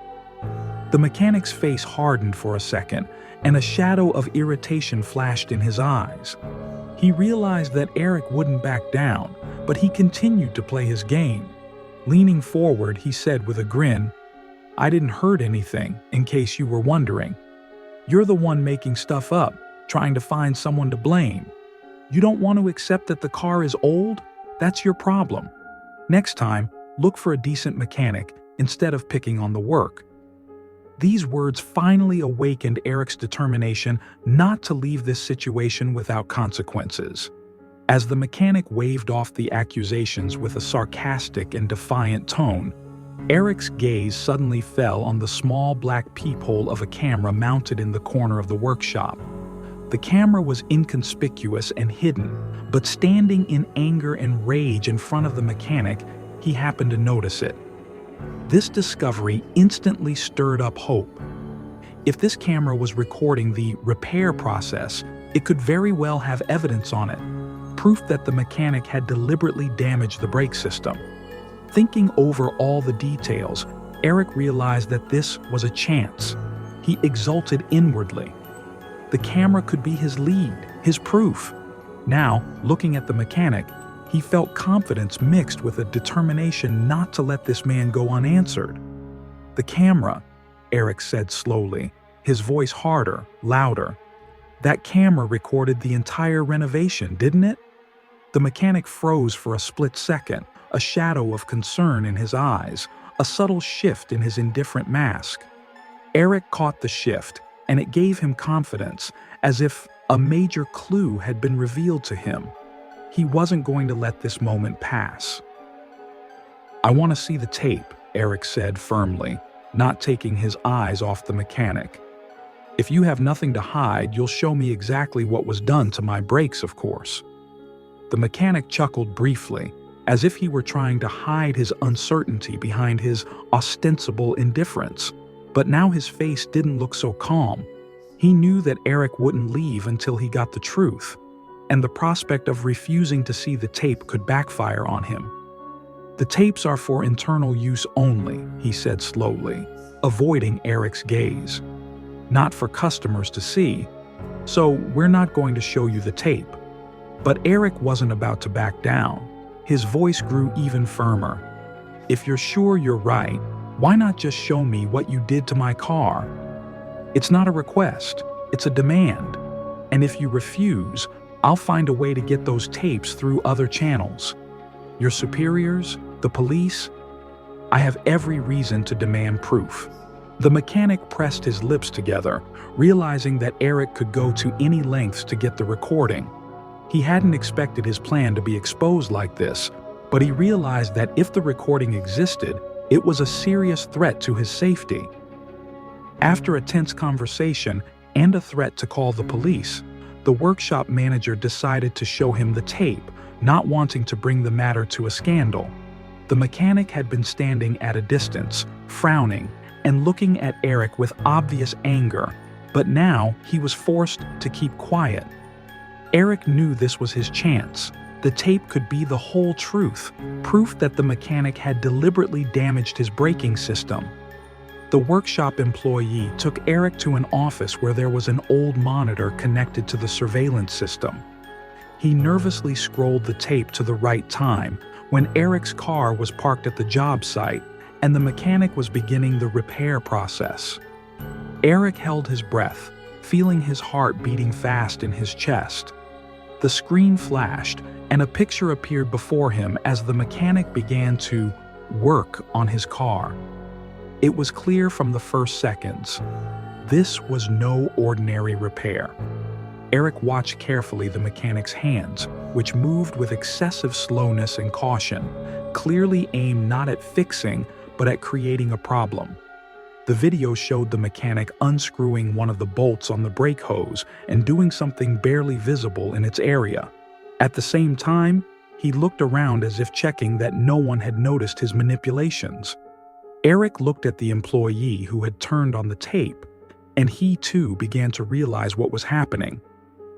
The mechanic's face hardened for a second, and a shadow of irritation flashed in his eyes. He realized that Eric wouldn't back down, but he continued to play his game. Leaning forward, he said with a grin, "I didn't hurt anything, in case you were wondering. You're the one making stuff up, trying to find someone to blame. You don't want to accept that the car is old? That's your problem. Next time, look for a decent mechanic instead of picking on the work." These words finally awakened Eric's determination not to leave this situation without consequences. As the mechanic waved off the accusations with a sarcastic and defiant tone, Eric's gaze suddenly fell on the small black peephole of a camera mounted in the corner of the workshop. The camera was inconspicuous and hidden, but standing in anger and rage in front of the mechanic, he happened to notice it. This discovery instantly stirred up hope. If this camera was recording the repair process, it could very well have evidence on it, proof that the mechanic had deliberately damaged the brake system. Thinking over all the details, Eric realized that this was a chance. He exulted inwardly. The camera could be his lead, his proof. Now, looking at the mechanic, he felt confidence mixed with a determination not to let this man go unanswered. "The camera," Eric said slowly, his voice harder, louder. "That camera recorded the entire renovation, didn't it?" The mechanic froze for a split second, a shadow of concern in his eyes, a subtle shift in his indifferent mask. Eric caught the shift, and it gave him confidence, as if a major clue had been revealed to him. He wasn't going to let this moment pass. "I want to see the tape," Eric said firmly, not taking his eyes off the mechanic. "If you have nothing to hide, you'll show me exactly what was done to my brakes, of course." The mechanic chuckled briefly, as if he were trying to hide his uncertainty behind his ostensible indifference. But now his face didn't look so calm. He knew that Eric wouldn't leave until he got the truth, and the prospect of refusing to see the tape could backfire on him. "The tapes are for internal use only," he said slowly, avoiding Eric's gaze. "Not for customers to see, so we're not going to show you the tape." But Eric wasn't about to back down. His voice grew even firmer. "If you're sure you're right, why not just show me what you did to my car? It's not a request, it's a demand. And if you refuse, I'll find a way to get those tapes through other channels. Your superiors, the police, I have every reason to demand proof." The mechanic pressed his lips together, realizing that Eric could go to any lengths to get the recording. He hadn't expected his plan to be exposed like this, but he realized that if the recording existed, it was a serious threat to his safety. After a tense conversation and a threat to call the police, the workshop manager decided to show him the tape, not wanting to bring the matter to a scandal. The mechanic had been standing at a distance, frowning, and looking at Eric with obvious anger, but now he was forced to keep quiet. Eric knew this was his chance. The tape could be the whole truth, proof that the mechanic had deliberately damaged his braking system. The workshop employee took Eric to an office where there was an old monitor connected to the surveillance system. He nervously scrolled the tape to the right time when Eric's car was parked at the job site and the mechanic was beginning the repair process. Eric held his breath, feeling his heart beating fast in his chest. The screen flashed, and a picture appeared before him as the mechanic began to work on his car. It was clear from the first seconds. This was no ordinary repair. Eric watched carefully the mechanic's hands, which moved with excessive slowness and caution, clearly aimed not at fixing, but at creating a problem. The video showed the mechanic unscrewing one of the bolts on the brake hose and doing something barely visible in its area. At the same time, he looked around as if checking that no one had noticed his manipulations. Eric looked at the employee who had turned on the tape, and he too began to realize what was happening.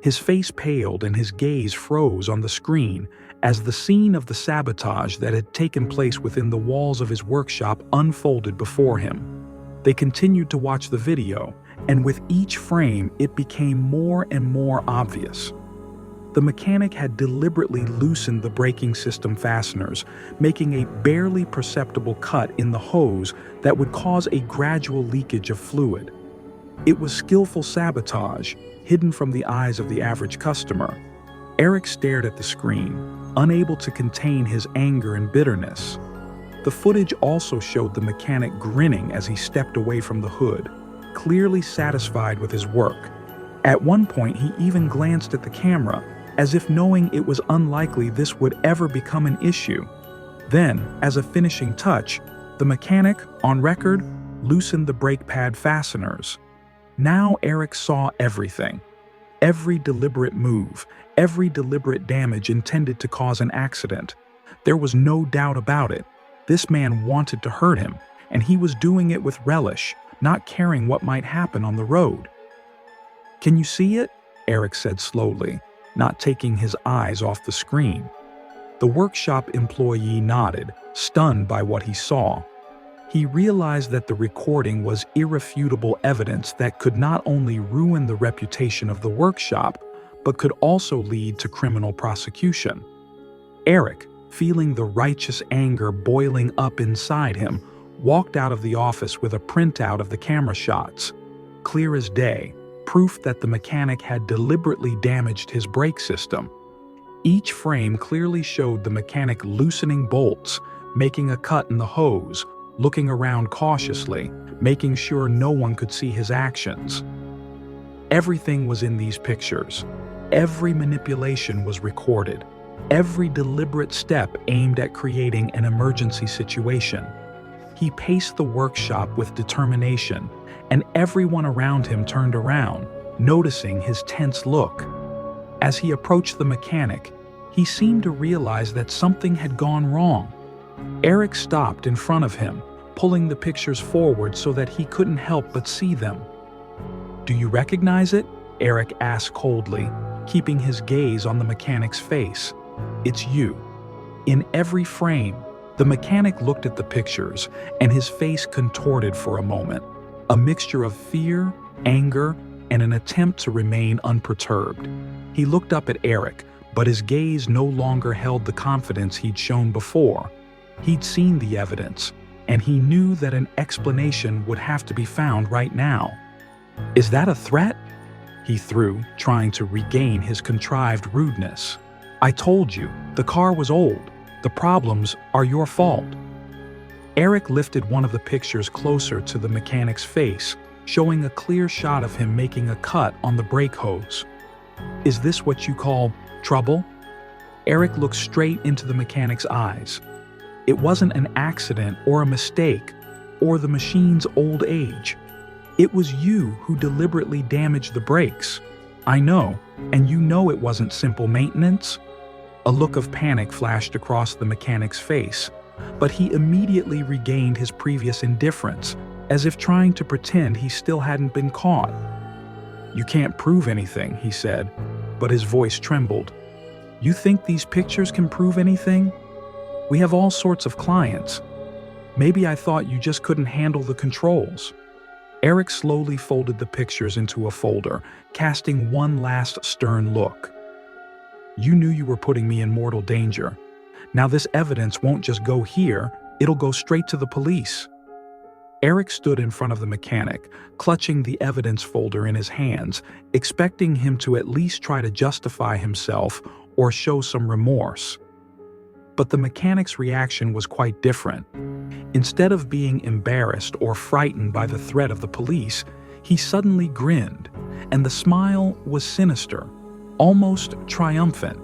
His face paled and his gaze froze on the screen as the scene of the sabotage that had taken place within the walls of his workshop unfolded before him. They continued to watch the video, and with each frame it became more and more obvious. The mechanic had deliberately loosened the braking system fasteners, making a barely perceptible cut in the hose that would cause a gradual leakage of fluid. It was skillful sabotage, hidden from the eyes of the average customer. Eric stared at the screen, unable to contain his anger and bitterness. The footage also showed the mechanic grinning as he stepped away from the hood, clearly satisfied with his work. At one point, he even glanced at the camera, as if knowing it was unlikely this would ever become an issue. Then, as a finishing touch, the mechanic, on record, loosened the brake pad fasteners. Now Eric saw everything. Every deliberate move, every deliberate damage intended to cause an accident. There was no doubt about it. This man wanted to hurt him, and he was doing it with relish, not caring what might happen on the road. "Can you see it?" Eric said slowly, not taking his eyes off the screen. The workshop employee nodded, stunned by what he saw. He realized that the recording was irrefutable evidence that could not only ruin the reputation of the workshop, but could also lead to criminal prosecution. Eric, feeling the righteous anger boiling up inside him, walked out of the office with a printout of the camera shots. Clear as day, proof that the mechanic had deliberately damaged his brake system. Each frame clearly showed the mechanic loosening bolts, making a cut in the hose, looking around cautiously, making sure no one could see his actions. Everything was in these pictures. Every manipulation was recorded. Every deliberate step aimed at creating an emergency situation. He paced the workshop with determination, and everyone around him turned around, noticing his tense look. As he approached the mechanic, he seemed to realize that something had gone wrong. Eric stopped in front of him, pulling the pictures forward so that he couldn't help but see them. "Do you recognize it?" Eric asked coldly, keeping his gaze on the mechanic's face. "It's you." In every frame, the mechanic looked at the pictures, and his face contorted for a moment, a mixture of fear, anger, and an attempt to remain unperturbed. He looked up at Eric, but his gaze no longer held the confidence he'd shown before. He'd seen the evidence, and he knew that an explanation would have to be found right now. "Is that a threat?" he threw, trying to regain his contrived rudeness. "I told you, the car was old. The problems are your fault." Eric lifted one of the pictures closer to the mechanic's face, showing a clear shot of him making a cut on the brake hose. "Is this what you call trouble?" Eric looked straight into the mechanic's eyes. It wasn't an accident or a mistake, or the machine's old age. It was you who deliberately damaged the brakes. I know, and you know it wasn't simple maintenance. A look of panic flashed across the mechanic's face, but he immediately regained his previous indifference, as if trying to pretend he still hadn't been caught. "You can't prove anything," he said, but his voice trembled. "You think these pictures can prove anything? We have all sorts of clients. Maybe I thought you just couldn't handle the controls." Eric slowly folded the pictures into a folder, casting one last stern look. "You knew you were putting me in mortal danger. Now this evidence won't just go here, it'll go straight to the police." Eric stood in front of the mechanic, clutching the evidence folder in his hands, expecting him to at least try to justify himself or show some remorse. But the mechanic's reaction was quite different. Instead of being embarrassed or frightened by the threat of the police, he suddenly grinned, and the smile was sinister, almost triumphant.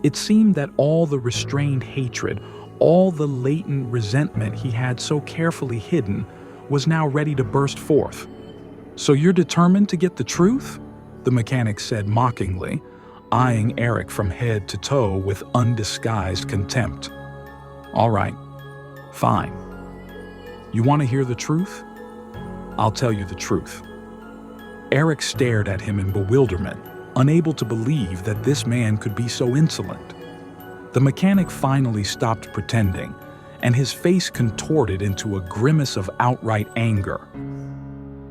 It seemed that all the restrained hatred, all the latent resentment he had so carefully hidden, was now ready to burst forth. "So you're determined to get the truth?" the mechanic said mockingly, eyeing Eric from head to toe with undisguised contempt. "All right, fine. You want to hear the truth? I'll tell you the truth." Eric stared at him in bewilderment, unable to believe that this man could be so insolent. The mechanic finally stopped pretending, and his face contorted into a grimace of outright anger.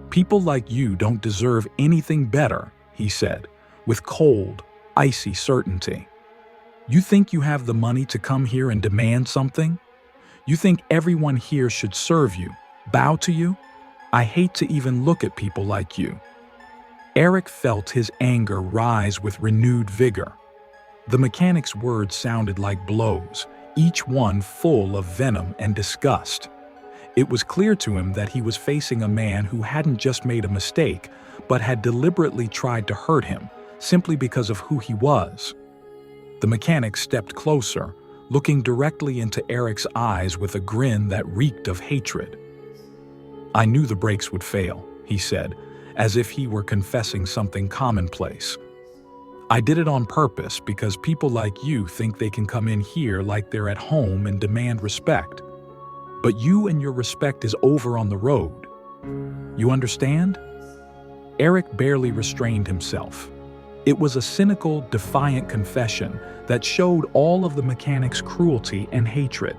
"People like you don't deserve anything better," he said, with cold, icy certainty. "You think you have the money to come here and demand something? You think everyone here should serve you, bow to you? I hate to even look at people like you." Eric felt his anger rise with renewed vigor. The mechanic's words sounded like blows, each one full of venom and disgust. It was clear to him that he was facing a man who hadn't just made a mistake, but had deliberately tried to hurt him, simply because of who he was. The mechanic stepped closer, looking directly into Eric's eyes with a grin that reeked of hatred. "I knew the brakes would fail," he said, as if he were confessing something commonplace. "I did it on purpose because people like you think they can come in here like they're at home and demand respect. But you and your respect is over on the road. You understand?" Eric barely restrained himself. It was a cynical, defiant confession that showed all of the mechanic's cruelty and hatred.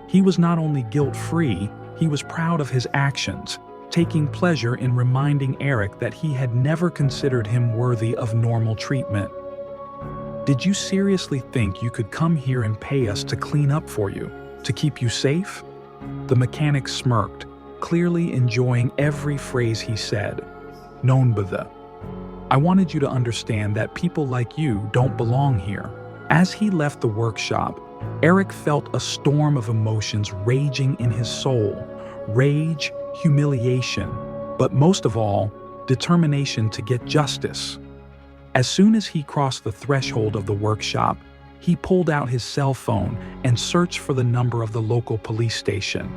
He was not only guilt-free, he was proud of his actions, taking pleasure in reminding Eric that he had never considered him worthy of normal treatment. "Did you seriously think you could come here and pay us to clean up for you, to keep you safe?" The mechanic smirked, clearly enjoying every phrase he said. "Nonbother. I wanted you to understand that people like you don't belong here." As he left the workshop, Eric felt a storm of emotions raging in his soul. Rage, humiliation, but most of all, determination to get justice. As soon as he crossed the threshold of the workshop, he pulled out his cell phone and searched for the number of the local police station.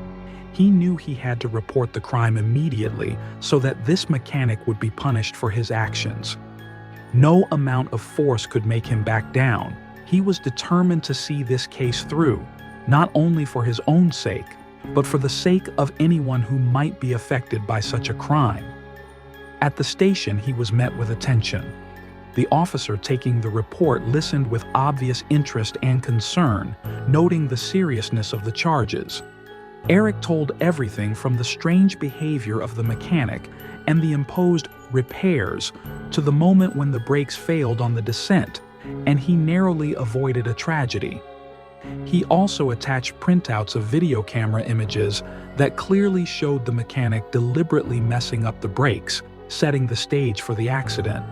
He knew he had to report the crime immediately so that this mechanic would be punished for his actions. No amount of force could make him back down. He was determined to see this case through, not only for his own sake, but for the sake of anyone who might be affected by such a crime. At the station, he was met with attention. The officer taking the report listened with obvious interest and concern, noting the seriousness of the charges. Eric told everything from the strange behavior of the mechanic and the imposed repairs to the moment when the brakes failed on the descent, and he narrowly avoided a tragedy. He also attached printouts of video camera images that clearly showed the mechanic deliberately messing up the brakes, setting the stage for the accident.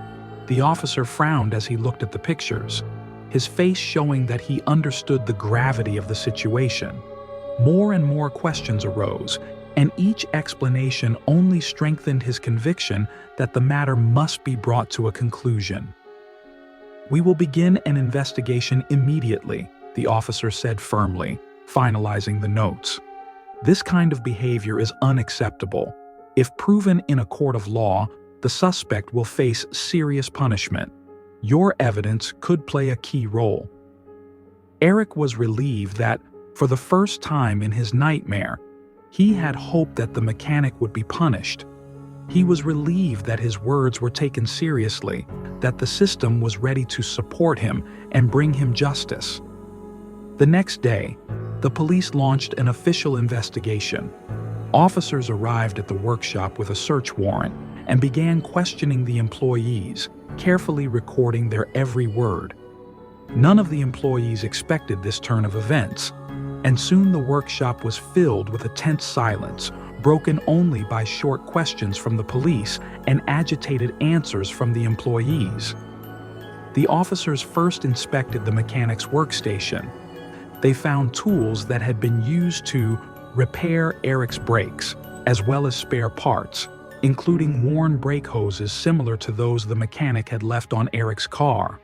The officer frowned as he looked at the pictures, his face showing that he understood the gravity of the situation. More and more questions arose, and each explanation only strengthened his conviction that the matter must be brought to a conclusion. "We will begin an investigation immediately," the officer said firmly, finalizing the notes. "This kind of behavior is unacceptable. If proven in a court of law, the suspect will face serious punishment. Your evidence could play a key role." Eric was relieved that, for the first time in his nightmare, he had hoped that the mechanic would be punished. He was relieved that his words were taken seriously, that the system was ready to support him and bring him justice. The next day, the police launched an official investigation. Officers arrived at the workshop with a search warrant and began questioning the employees, carefully recording their every word. None of the employees expected this turn of events, and soon the workshop was filled with a tense silence, broken only by short questions from the police and agitated answers from the employees. The officers first inspected the mechanic's workstation. They found tools that had been used to repair Eric's brakes, as well as spare parts, including worn brake hoses similar to those the mechanic had left on Eric's car.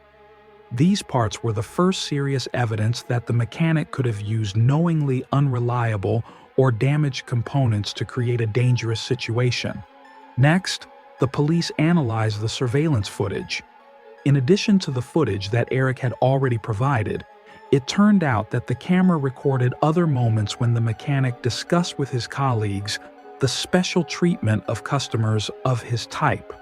These parts were the first serious evidence that the mechanic could have used knowingly unreliable or damaged components to create a dangerous situation. Next, the police analyzed the surveillance footage. In addition to the footage that Eric had already provided, it turned out that the camera recorded other moments when the mechanic discussed with his colleagues the special treatment of customers of his type.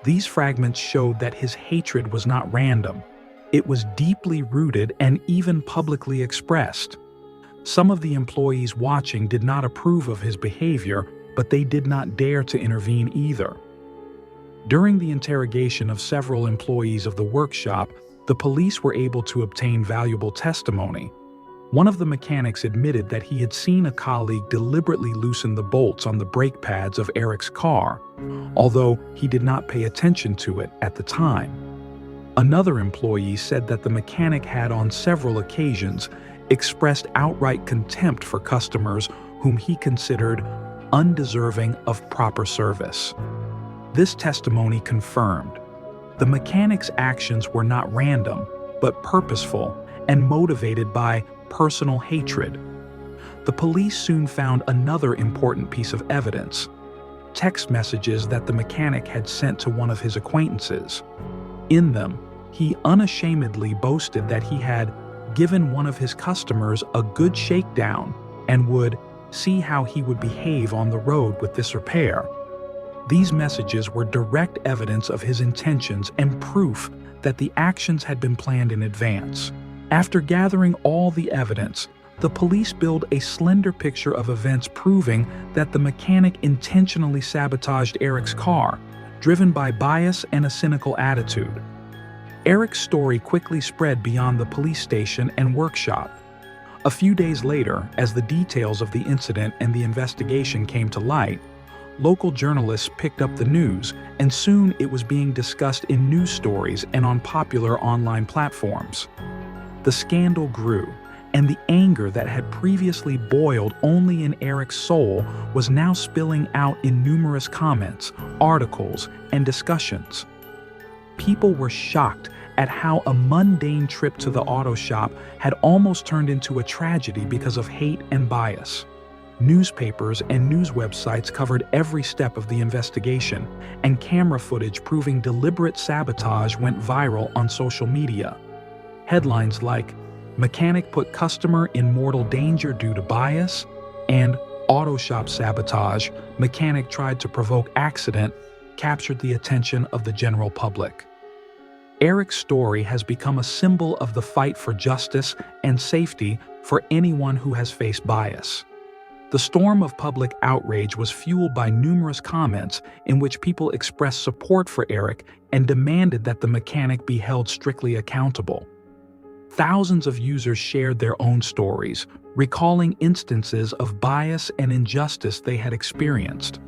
These fragments showed that his hatred was not random. It was deeply rooted and even publicly expressed. Some of the employees watching did not approve of his behavior, but they did not dare to intervene either. During the interrogation of several employees of the workshop, the police were able to obtain valuable testimony. One of the mechanics admitted that he had seen a colleague deliberately loosen the bolts on the brake pads of Eric's car, although he did not pay attention to it at the time. Another employee said that the mechanic had on several occasions expressed outright contempt for customers whom he considered undeserving of proper service. This testimony confirmed the mechanic's actions were not random, but purposeful and motivated by personal hatred. The police soon found another important piece of evidence: text messages that the mechanic had sent to one of his acquaintances. In them, he unashamedly boasted that he had given one of his customers a good shakedown and would see how he would behave on the road with this repair. These messages were direct evidence of his intentions and proof that the actions had been planned in advance. After gathering all the evidence, the police built a slender picture of events proving that the mechanic intentionally sabotaged Eric's car, driven by bias and a cynical attitude. Eric's story quickly spread beyond the police station and workshop. A few days later, as the details of the incident and the investigation came to light, local journalists picked up the news, and soon it was being discussed in news stories and on popular online platforms. The scandal grew, and the anger that had previously boiled only in Eric's soul was now spilling out in numerous comments, articles, and discussions. People were shocked at how a mundane trip to the auto shop had almost turned into a tragedy because of hate and bias. Newspapers and news websites covered every step of the investigation, and camera footage proving deliberate sabotage went viral on social media. Headlines like "Mechanic put customer in mortal danger due to bias" and "Auto shop sabotage, mechanic tried to provoke accident" captured the attention of the general public. Eric's story has become a symbol of the fight for justice and safety for anyone who has faced bias. The storm of public outrage was fueled by numerous comments in which people expressed support for Eric and demanded that the mechanic be held strictly accountable. Thousands of users shared their own stories, recalling instances of bias and injustice they had experienced.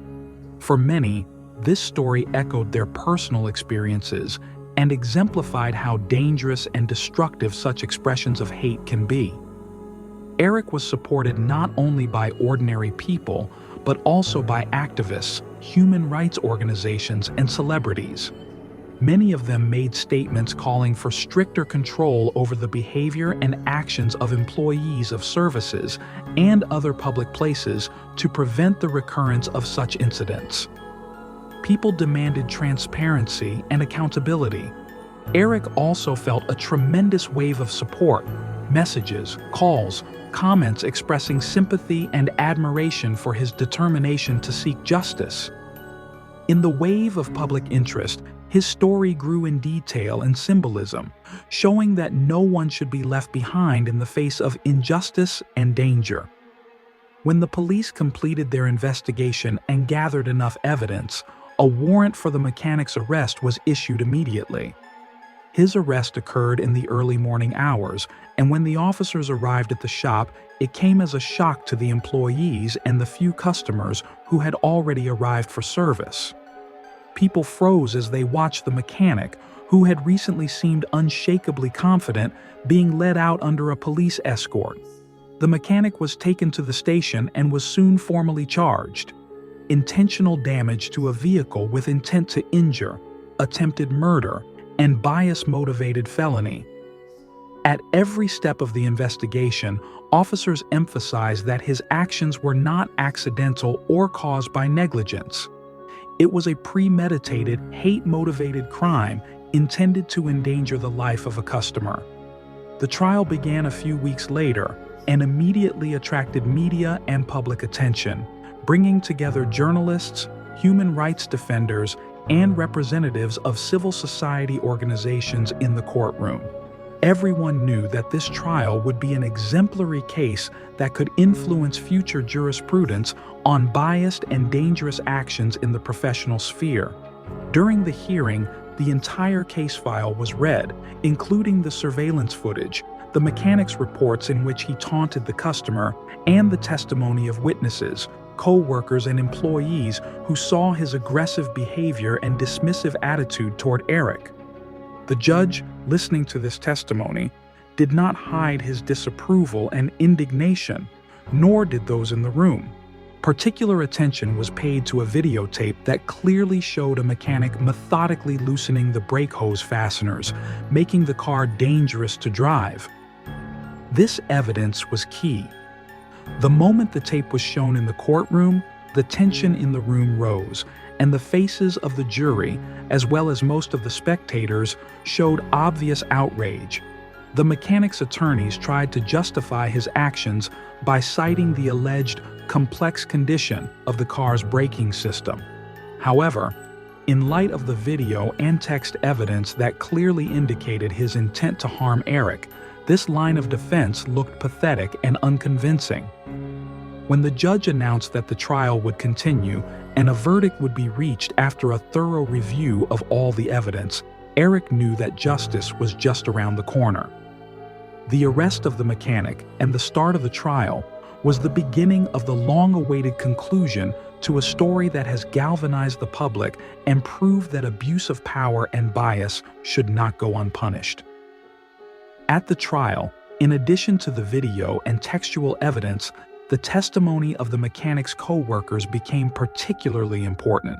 For many, this story echoed their personal experiences and exemplified how dangerous and destructive such expressions of hate can be. Eric was supported not only by ordinary people, but also by activists, human rights organizations, and celebrities. Many of them made statements calling for stricter control over the behavior and actions of employees of services and other public places to prevent the recurrence of such incidents. People demanded transparency and accountability. Eric also felt a tremendous wave of support: messages, calls, comments expressing sympathy and admiration for his determination to seek justice. In the wave of public interest, his story grew in detail and symbolism, showing that no one should be left behind in the face of injustice and danger. When the police completed their investigation and gathered enough evidence, a warrant for the mechanic's arrest was issued immediately. His arrest occurred in the early morning hours, and when the officers arrived at the shop, it came as a shock to the employees and the few customers who had already arrived for service. People froze as they watched the mechanic, who had recently seemed unshakably confident, being led out under a police escort. The mechanic was taken to the station and was soon formally charged. Intentional damage to a vehicle with intent to injure, attempted murder, and bias-motivated felony. At every step of the investigation, officers emphasized that his actions were not accidental or caused by negligence. It was a premeditated, hate-motivated crime intended to endanger the life of a customer. The trial began a few weeks later and immediately attracted media and public attention, bringing together journalists, human rights defenders, and representatives of civil society organizations in the courtroom. Everyone knew that this trial would be an exemplary case that could influence future jurisprudence on biased and dangerous actions in the professional sphere. During the hearing, the entire case file was read, including the surveillance footage, the mechanic's reports in which he taunted the customer, and the testimony of witnesses, co-workers, and employees who saw his aggressive behavior and dismissive attitude toward Eric. The judge, listening to this testimony, did not hide his disapproval and indignation, nor did those in the room. Particular attention was paid to a videotape that clearly showed a mechanic methodically loosening the brake hose fasteners, making the car dangerous to drive. This evidence was key. The moment the tape was shown in the courtroom, the tension in the room rose, and the faces of the jury, as well as most of the spectators, showed obvious outrage. The mechanic's attorneys tried to justify his actions by citing the alleged complex condition of the car's braking system. However, in light of the video and text evidence that clearly indicated his intent to harm Eric, this line of defense looked pathetic and unconvincing. When the judge announced that the trial would continue and a verdict would be reached after a thorough review of all the evidence, Eric knew that justice was just around the corner. The arrest of the mechanic and the start of the trial was the beginning of the long-awaited conclusion to a story that has galvanized the public and proved that abuse of power and bias should not go unpunished. At the trial, in addition to the video and textual evidence, the testimony of the mechanic's co-workers became particularly important.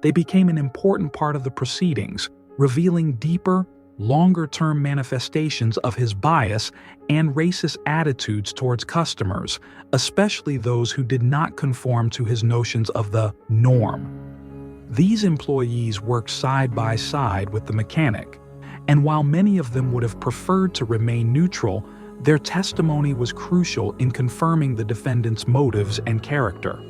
They became an important part of the proceedings, revealing deeper, longer-term manifestations of his bias and racist attitudes towards customers, especially those who did not conform to his notions of the norm. These employees worked side by side with the mechanic, and while many of them would have preferred to remain neutral, their testimony was crucial in confirming the defendant's motives and character.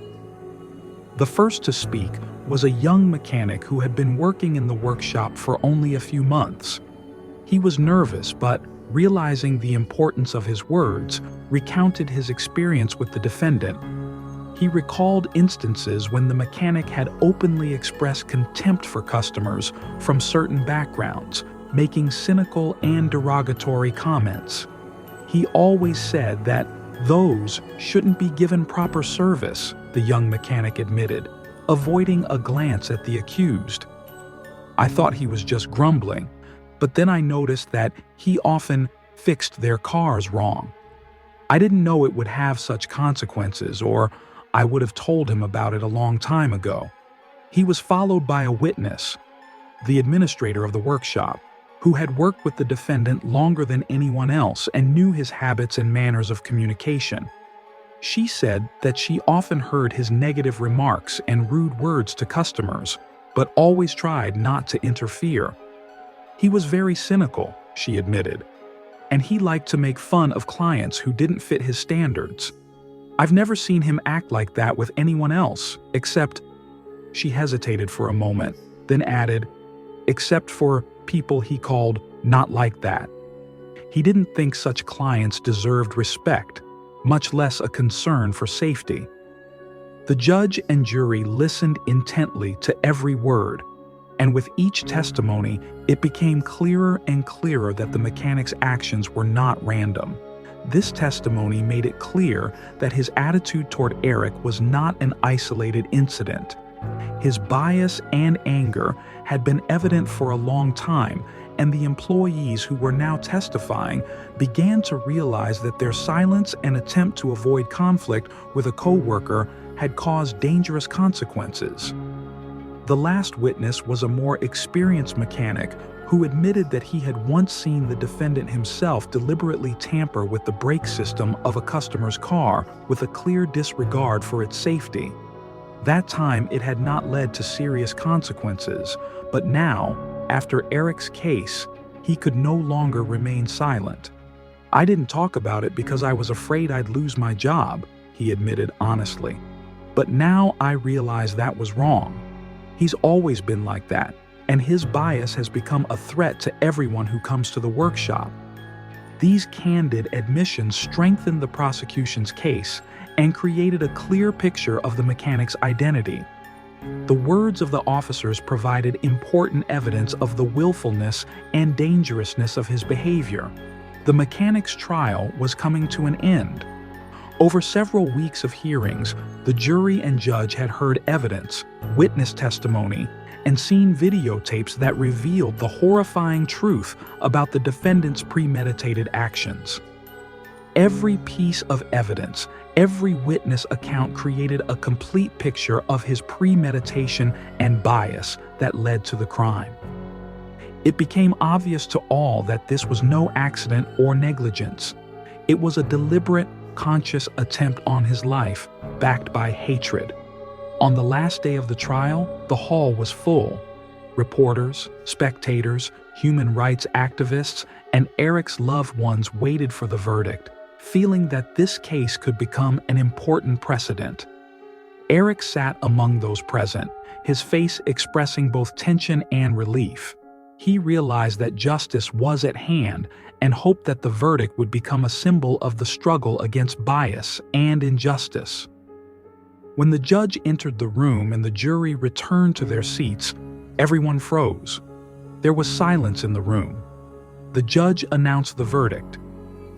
The first to speak was a young mechanic who had been working in the workshop for only a few months. He was nervous, but realizing the importance of his words, recounted his experience with the defendant. He recalled instances when the mechanic had openly expressed contempt for customers from certain backgrounds, making cynical and derogatory comments. He always said that those shouldn't be given proper service, the young mechanic admitted, avoiding a glance at the accused. I thought he was just grumbling, but then I noticed that he often fixed their cars wrong. I didn't know it would have such consequences, or I would have told him about it a long time ago. He was followed by a witness, the administrator of the workshop, who had worked with the defendant longer than anyone else and knew his habits and manners of communication. She said that she often heard his negative remarks and rude words to customers, but always tried not to interfere. He was very cynical, she admitted, and he liked to make fun of clients who didn't fit his standards. I've never seen him act like that with anyone else, except— She hesitated for a moment, then added, except for people he called not like that. He didn't think such clients deserved respect, much less a concern for safety. The judge and jury listened intently to every word, and with each testimony, it became clearer and clearer that the mechanic's actions were not random. This testimony made it clear that his attitude toward Eric was not an isolated incident. His bias and anger had been evident for a long time, and the employees who were now testifying began to realize that their silence and attempt to avoid conflict with a coworker had caused dangerous consequences. The last witness was a more experienced mechanic who admitted that he had once seen the defendant himself deliberately tamper with the brake system of a customer's car with a clear disregard for its safety. That time it had not led to serious consequences, but now, after Eric's case, he could no longer remain silent. "I didn't talk about it because I was afraid I'd lose my job," he admitted honestly. "But now I realize that was wrong. He's always been like that, and his bias has become a threat to everyone who comes to the workshop." These candid admissions strengthened the prosecution's case and created a clear picture of the mechanic's identity. The words of the officers provided important evidence of the willfulness and dangerousness of his behavior. The mechanic's trial was coming to an end. Over several weeks of hearings, the jury and judge had heard evidence, witness testimony, and seen videotapes that revealed the horrifying truth about the defendant's premeditated actions. Every piece of evidence, every witness account created a complete picture of his premeditation and bias that led to the crime. It became obvious to all that this was no accident or negligence. It was a deliberate, conscious attempt on his life, backed by hatred. On the last day of the trial, the hall was full. Reporters, spectators, human rights activists, and Eric's loved ones waited for the verdict, feeling that this case could become an important precedent. Eric sat among those present, his face expressing both tension and relief. He realized that justice was at hand and hoped that the verdict would become a symbol of the struggle against bias and injustice. When the judge entered the room and the jury returned to their seats, everyone froze. There was silence in the room. The judge announced the verdict.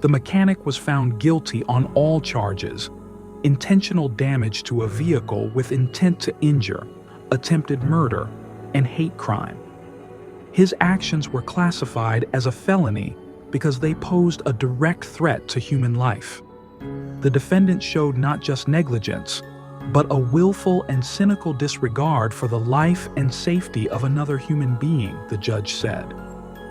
The mechanic was found guilty on all charges: intentional damage to a vehicle with intent to injure, attempted murder, and hate crime. His actions were classified as a felony because they posed a direct threat to human life. The defendant showed not just negligence, but a willful and cynical disregard for the life and safety of another human being, the judge said.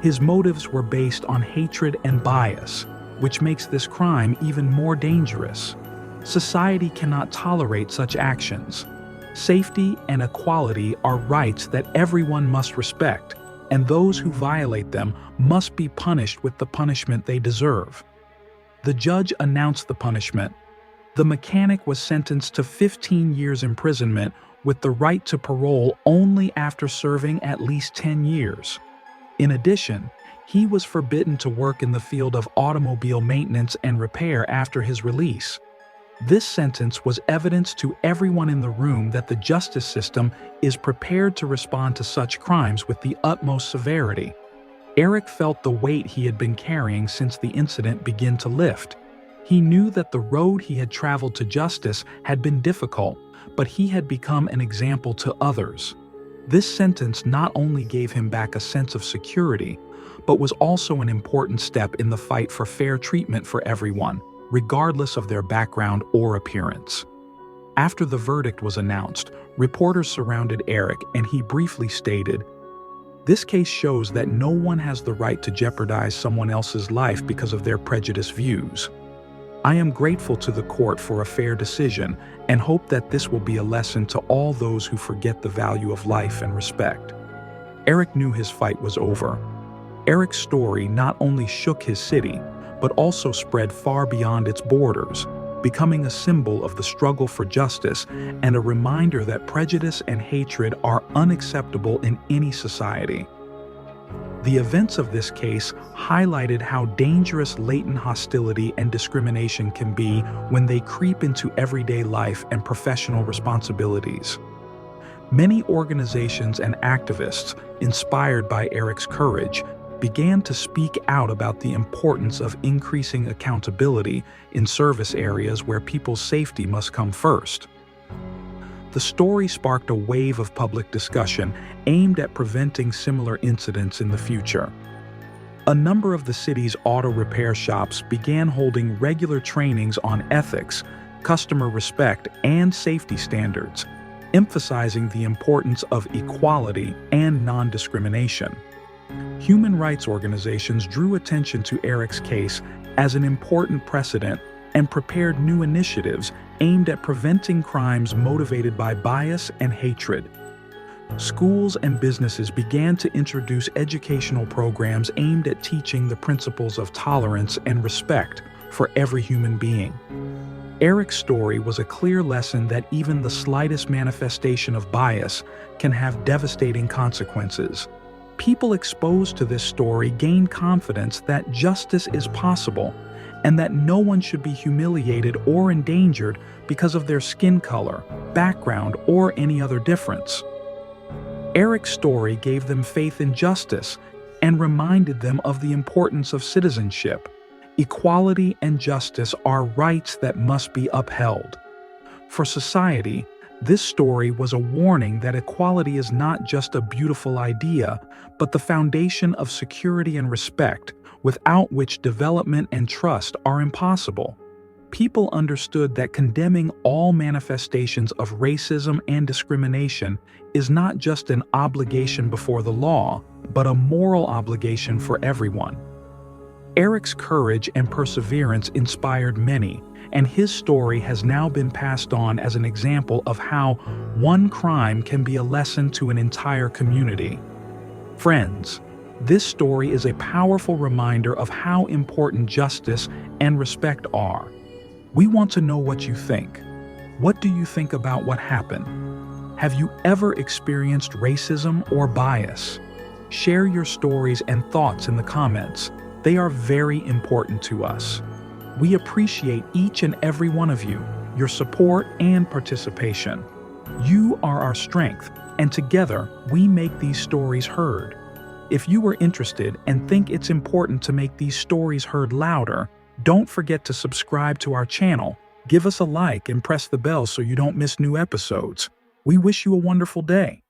His motives were based on hatred and bias, which makes this crime even more dangerous. Society cannot tolerate such actions. Safety and equality are rights that everyone must respect, and those who violate them must be punished with the punishment they deserve. The judge announced the punishment. The mechanic was sentenced to 15 years imprisonment with the right to parole only after serving at least 10 years. In addition, he was forbidden to work in the field of automobile maintenance and repair after his release. This sentence was evidence to everyone in the room that the justice system is prepared to respond to such crimes with the utmost severity. Eric felt the weight he had been carrying since the incident began to lift. He knew that the road he had traveled to justice had been difficult, but he had become an example to others. This sentence not only gave him back a sense of security, but was also an important step in the fight for fair treatment for everyone, regardless of their background or appearance. After the verdict was announced, reporters surrounded Eric and he briefly stated, "This case shows that no one has the right to jeopardize someone else's life because of their prejudiced views. I am grateful to the court for a fair decision and hope that this will be a lesson to all those who forget the value of life and respect." Eric knew his fight was over. Eric's story not only shook his city, but also spread far beyond its borders, becoming a symbol of the struggle for justice and a reminder that prejudice and hatred are unacceptable in any society. The events of this case highlighted how dangerous latent hostility and discrimination can be when they creep into everyday life and professional responsibilities. Many organizations and activists, inspired by Eric's courage, began to speak out about the importance of increasing accountability in service areas where people's safety must come first. The story sparked a wave of public discussion aimed at preventing similar incidents in the future. A number of the city's auto repair shops began holding regular trainings on ethics, customer respect, and safety standards, emphasizing the importance of equality and non-discrimination. Human rights organizations drew attention to Eric's case as an important precedent and prepared new initiatives aimed at preventing crimes motivated by bias and hatred. Schools and businesses began to introduce educational programs aimed at teaching the principles of tolerance and respect for every human being. Eric's story was a clear lesson that even the slightest manifestation of bias can have devastating consequences. People exposed to this story gained confidence that justice is possible and that no one should be humiliated or endangered because of their skin color, background, or any other difference. Eric's story gave them faith in justice and reminded them of the importance of citizenship. Equality and justice are rights that must be upheld. For society, this story was a warning that equality is not just a beautiful idea, but the foundation of security and respect, without which development and trust are impossible. People understood that condemning all manifestations of racism and discrimination is not just an obligation before the law, but a moral obligation for everyone. Eric's courage and perseverance inspired many, and his story has now been passed on as an example of how one crime can be a lesson to an entire community. Friends, this story is a powerful reminder of how important justice and respect are. We want to know what you think. What do you think about what happened? Have you ever experienced racism or bias? Share your stories and thoughts in the comments. They are very important to us. We appreciate each and every one of you, your support and participation. You are our strength, and together we make these stories heard. If you are interested and think it's important to make these stories heard louder, don't forget to subscribe to our channel, give us a like, and press the bell so you don't miss new episodes. We wish you a wonderful day.